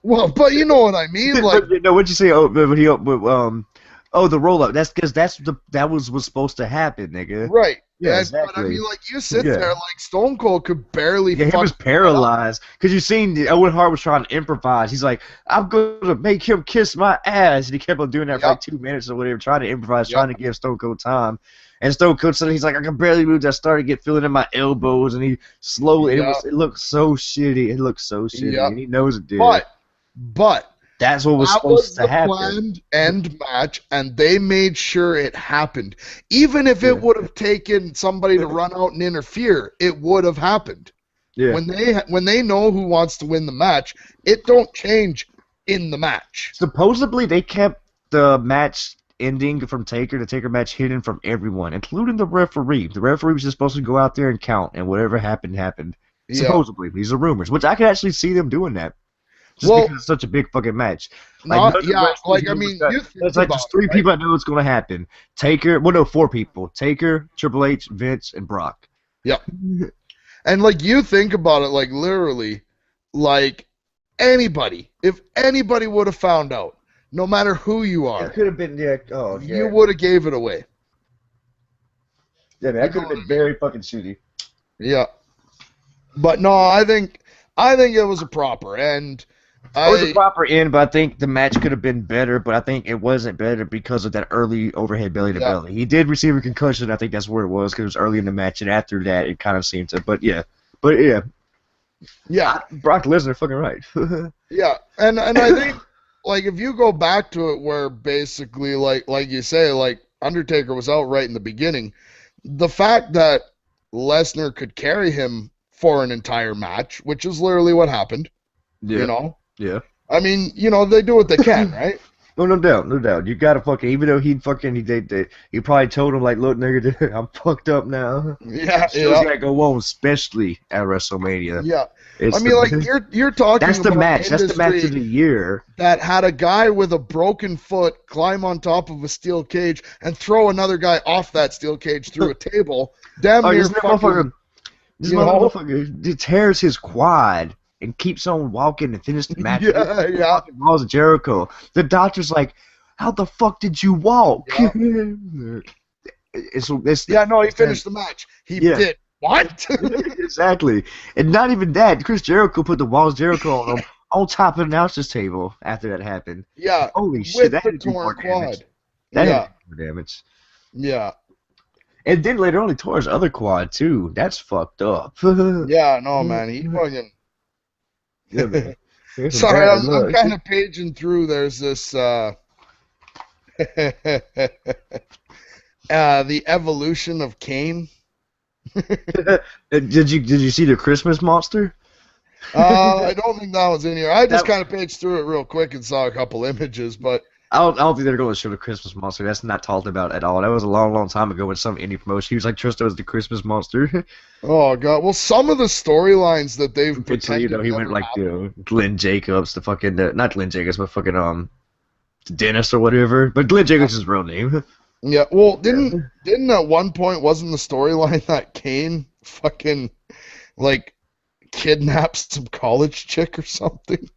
Well, but you know what I mean, like. No, what'd you say? The roll-up. That's because that was supposed to happen, nigga. Right. Yeah, exactly. But I mean, like, you sit there, like, Stone Cold could barely. Yeah, he was paralyzed because you seen Owen Hart was trying to improvise. He's like, "I'm gonna make him kiss my ass," and he kept on doing that for like 2 minutes or whatever, trying to improvise, trying to give Stone Cold time. And Stone Cold said, "He's like, I can barely move." I started to get feeling in my elbows, and he slowly. It looked so shitty. It looked so shitty, and he knows it did. But. That's what was supposed to happen. That was the planned end match, and they made sure it happened. Even if it would have taken somebody to run out and interfere, it would have happened. Yeah. When they know who wants to win the match, it don't change in the match. Supposedly, they kept the match ending from Taker, the Taker match, hidden from everyone, including the referee. The referee was just supposed to go out there and count, and whatever happened, happened. Supposedly. These are rumors, which I could actually see them doing that. Just because it's such a big fucking match. It's like just three people I know it's going to happen. Taker, 4 people. Taker, Triple H, Vince, and Brock. Yeah. And, like, you think about it, like, literally, like, anybody, if anybody would have found out, no matter who you are, it could have been, you would have gave it away. Yeah, man, that could have been very fucking shitty. Yeah. But, no, I think it was a proper end. It was a proper end, but I think the match could have been better, but I think it wasn't better because of that early overhead belly to belly. He did receive a concussion. I think that's where it was because it was early in the match, and after that, it kind of seemed to. But yeah. Yeah. Brock Lesnar, fucking right. Yeah, and I think like if you go back to it, where basically, like you say, like Undertaker was outright in the beginning, the fact that Lesnar could carry him for an entire match, which is literally what happened. You Yeah, know, yeah. I mean, they do what they can, right? No, no doubt, no doubt. You gotta fucking, even though he probably told him like, look, nigga, I'm fucked up now. Yeah, Show's yeah, gotta go on, especially at WrestleMania. yeah. I It's mean, like the you're talking that's the about match. an That's the match of industry the year. that had a guy with a broken foot climb on top of a steel cage and throw another guy off that steel cage through a table. Damn Oh, near this fucking, motherfucker, this you know? motherfucker tears his quad and keeps on walking and finishes the match. Yeah, yeah. Fucking Walls of Jericho. The doctor's like, how the fuck did you walk? Yeah. Yeah, no, he finished the match. He did. What? Exactly. And not even that. Chris Jericho put the Walls of Jericho on him on top of the announcer's table after that happened. Yeah. Holy shit, With that the had to do more torn quad. damage. That Yeah. had to do more damage. Yeah. And then later on, he tore his other quad, too. That's fucked up. Yeah, no, man. He fucking... Yeah, man. Sorry, I'm kind of paging through. There's this... the evolution of Kane. Did you see the Christmas monster? I don't think that was in here. I just kind of paged through it real quick and saw a couple images, but I don't think they're going to show the Christmas monster. That's not talked about at all. That was a long, long time ago when some indie promotion. He was like, Tristo was the Christmas monster. oh god. Well, some of the storylines that they've He went like Glenn Jacobs, the fucking not Glenn Jacobs, but fucking the dentist or whatever. But Glenn Jacobs is his real name. Yeah. Well, didn't at one point wasn't the storyline that Kane fucking like kidnaps some college chick or something?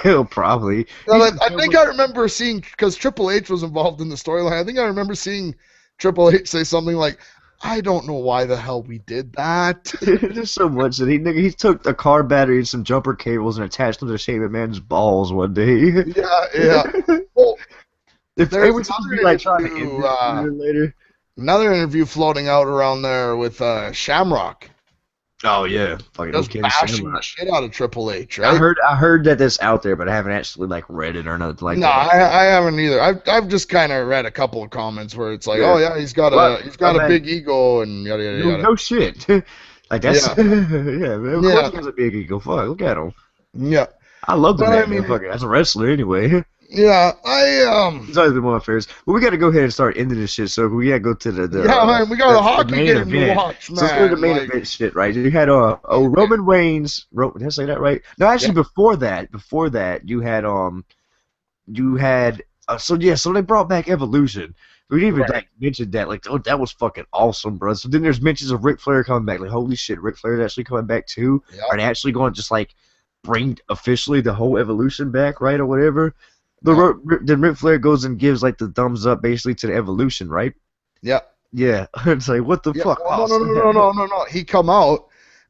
He'll probably. I think I remember seeing, because Triple H was involved in the storyline. I think I remember seeing Triple H say something like, "I don't know why the hell we did that." There's so much that he took a car battery and some jumper cables and attached them to shave a man's balls one day. Yeah, yeah. Well, if there's it would be like trying to end this later. Another interview floating out around there with Shamrock. Oh yeah, fucking Just bashing the shit out of Triple H, right? I heard that that's out there, but I haven't actually like read it or nothing like that. No, I haven't either. I've just kind of read a couple of comments where it's like, oh yeah, he's got a big ego and yada yada yada. No shit. Like that's yeah, of course he has a big ego. Fuck, look at him. Yeah, I love the man. Fucking as a wrestler anyway. Yeah, It's always been more affairs. But we got to go ahead and start ending this shit. So we got to go to the man, we got a hockey game to watch, man. So let's go to the main event shit, right? You had Roman Reigns. Did I say that right? No, actually, before that, you had so they brought back Evolution. We didn't even like mention that. Like, oh, that was fucking awesome, bro. So then there's mentions of Ric Flair coming back. Like, holy shit, Ric Flair's actually coming back too. Yep. Are they actually going to just like bring officially the whole Evolution back, right, or whatever? Then Ric Flair goes and gives like the thumbs up basically to the Evolution, right? Yeah. Yeah. It's like, what the fuck? Well, no. He come out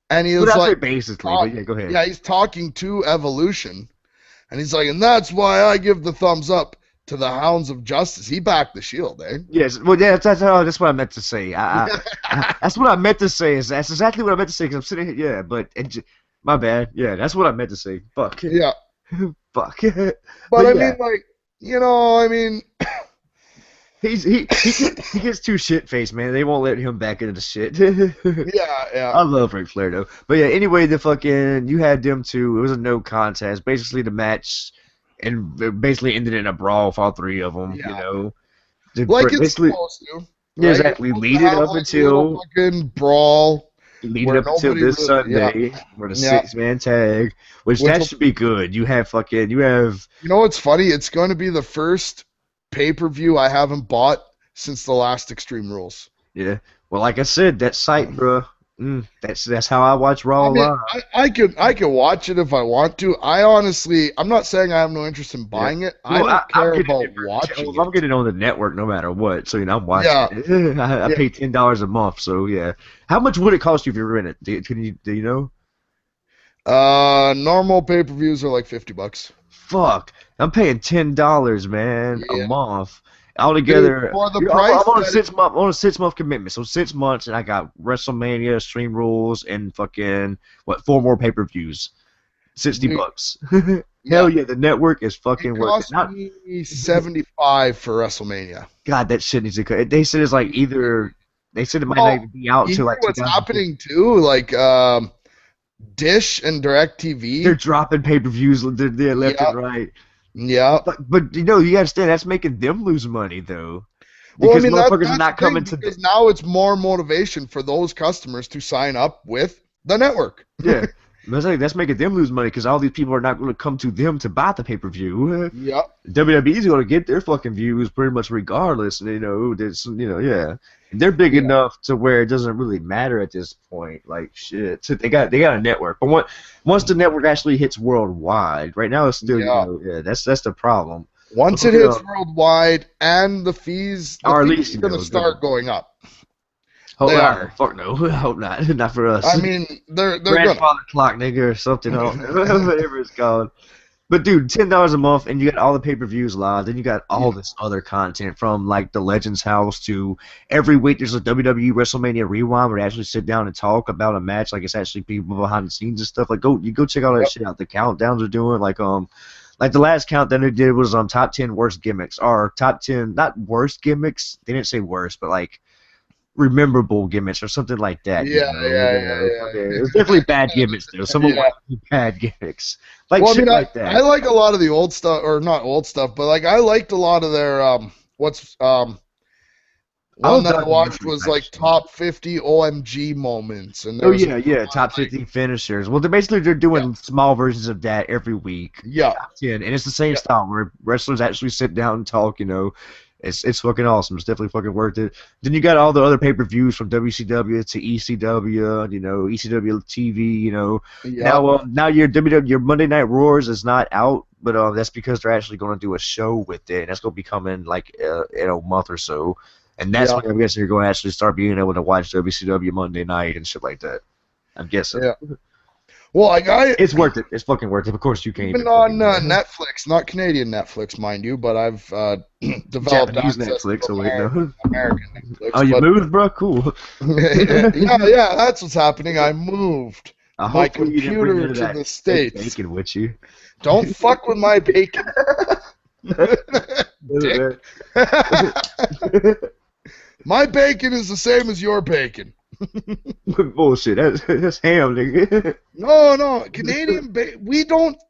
and he was like, basically, but yeah, go ahead. Yeah, he's talking to Evolution, and he's like, and that's why I give the thumbs up to the Hounds of Justice. He backed the Shield, eh? Yes. Well, yeah, that's what I meant to say. That's what I meant to say. That's exactly what I meant to say. Because I'm sitting here, yeah, but my bad. Yeah, that's what I meant to say. Fuck. Yeah. Fuck. But I mean, like, I mean, he gets too shit faced, man. They won't let him back into the shit. yeah. I love Ric Flair though. But yeah, anyway, you had them two. It was a no contest. Basically, the match and basically ended in a brawl for all three of them. Yeah. Like it's supposed to. Right? Yeah, exactly. Lead it up until fucking brawl. Lead it up until this Sunday, for the 6-man tag, which should be good. You have. You know what's funny? It's going to be the first pay-per-view I haven't bought since the last Extreme Rules. Yeah. Well, like I said, that site, bro. That's how I watch Raw Live. I could watch it if I want to. I'm not saying I have no interest in buying it. I don't care about watching it. I'm getting it on the network no matter what, so I'm watching it. I pay $10 a month, so yeah. How much would it cost you if you rent it? Do you know? Normal pay-per-views are like $50. Fuck, I'm paying $10, man, a month. Altogether, for the price, I'm on a 6-month commitment. So 6 months, and I got WrestleMania, Extreme Rules, and fucking 4 more pay-per-views. $60. Hell yeah, the network is fucking It working. cost me $75 for WrestleMania. God, that shit needs to cut. They said it's like either. They said it might not Well, even be out you until hear like what's 2015. happening too? Like Dish and They're DirecTV. dropping pay-per-views they're left and Yep. right. Yep. But you know, you understand that's making them lose money though, Well, I because mean motherfuckers are that's not the thing coming to because now it's more motivation for those customers to sign up with the network. yeah. That's making them lose money because all these people are not going to come to them to buy the pay-per-view. Yep. WWE's going to get their fucking views pretty much regardless. And, yeah. And they're big Yeah. enough to where it doesn't really matter at this point. Like shit, so they got a network. But once the network actually hits worldwide, right now it's still that's the problem. Once it hits worldwide and the fees Or at are least going to start going up. They are. are. Fuck no. I hope not. Not for us. I mean, they're grandfather clock, nigga, or something. Whatever it's called. But dude, $10 a month, and you got all the pay-per-views live. Then you got all this other content from like the Legends House to every week. There's a WWE WrestleMania Rewind where they actually sit down and talk about a match. Like it's actually people behind the scenes and stuff. Like go check all that shit out. The countdowns are doing like the last countdown they did was top 10 worst gimmicks or top 10 not worst gimmicks. They didn't say worst, but like rememberable gimmicks or something like that. Yeah. It was definitely bad gimmicks though. Some of them bad gimmicks. Like shit like that. I like a lot of the old stuff, or not old stuff, but like I liked a lot of their one that I watched was like top 50 OMG moments, and top 50 finishers. Well, they're doing small versions of that every week. Yeah, 10, and it's the same style where wrestlers actually sit down and talk. It's fucking awesome. It's definitely fucking worth it. Then you got all the other pay-per-views from WCW to ECW, ECW TV, Now your Monday Night Roars is not out, but that's because they're actually going to do a show with it, and that's going to be coming like in a month or so. And that's when I'm guessing you're going to actually start being able to watch WCW Monday night and shit like that. I'm guessing. Yeah. Well, it's worth it. It's fucking worth it. Of course, you can't. Even on Netflix, not Canadian Netflix, mind you, but I've developed Japanese Netflix. American Netflix. Oh, you moved, bro? Cool. yeah, that's what's happening. I moved my computer to the States. Bacon with you. Don't fuck with my bacon. Dick. My bacon is the same as your bacon. Bullshit. That's ham, nigga. No. Canadian bacon. We don't.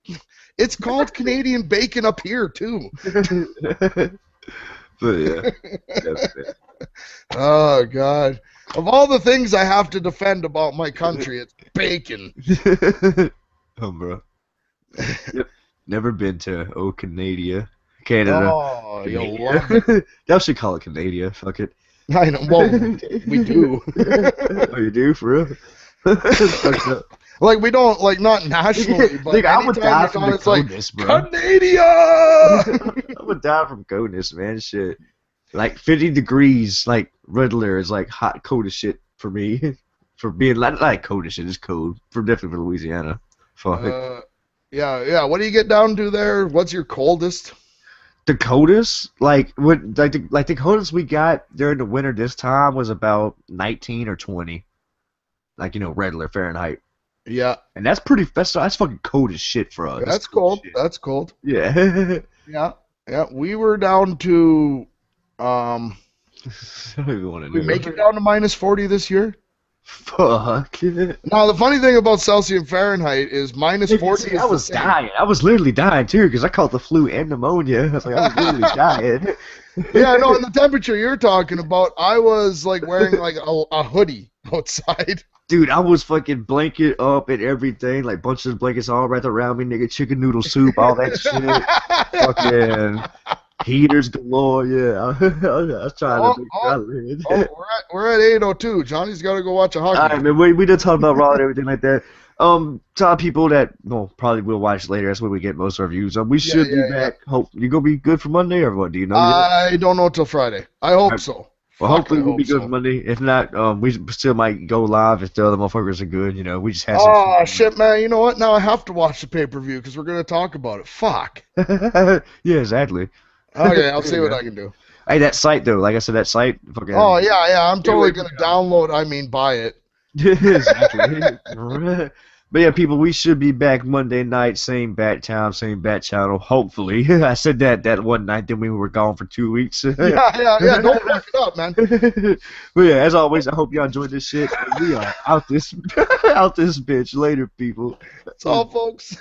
It's called Canadian bacon up here too. But yeah. That's it. Oh God. Of all the things I have to defend about my country, it's bacon. Oh, bro. Yep. Never been to Canada. Oh, you'll love it. Y'all should call it Canada. Fuck it. I know. Well, we do. Oh, you do, for real? Like we don't not nationally, but like, I would die from the coldness, bro. Canada. I would die from coldness, man. Shit, like 50 degrees, like Riddler is like hot, cold as shit for me. For being like cold as shit is cold. Definitely for Louisiana. Fuck. Yeah. What do you get down to there? What's your coldest? The coldest, the coldest we got during the winter this time was about 19 or 20, regular Fahrenheit. Yeah, and that's fucking cold as shit for us. That's cold. That's cold. Yeah. Yeah. We were down to I don't even want to know. We make it down to -40 this year. Fuck. Now the funny thing about Celsius and Fahrenheit is -40. I was dying. I was literally dying too because I caught the flu and pneumonia. I was literally dying. Yeah, no. And the temperature you're talking about, I was like wearing like a hoodie outside. Dude, I was fucking blanket up and everything, like bunches of blankets all wrapped around me, nigga. Chicken noodle soup, all that shit. Fucking heaters galore. Yeah, I was trying to be. We're at 8:02. Johnny's got to go watch a hockey. All right, man. We did talk about Raw and everything like that. To people that probably will watch later. That's where we get most of our views. We should be back. Hope you gonna be good for Monday or what? Do you know? I don't know till Friday. I hope so. Well, hopefully we'll be good for Monday. If not, we still might go live if the other motherfuckers are good. We just had some. Oh shit, man! You know what? Now I have to watch the pay-per-view because we're gonna talk about it. Fuck. Yeah, exactly. Okay, I'll see what I can do. Hey, that site though, like I said, that site. Fucking, oh yeah, I'm totally gonna download. I mean, buy it. Exactly. But yeah, people, we should be back Monday night, same bat time, same bat channel. Hopefully, I said that one night. Then we were gone for 2 weeks. Yeah. Don't fuck it up, man. But yeah, as always, I hope y'all enjoyed this shit. And we are out this bitch. Later, people. That's all, folks.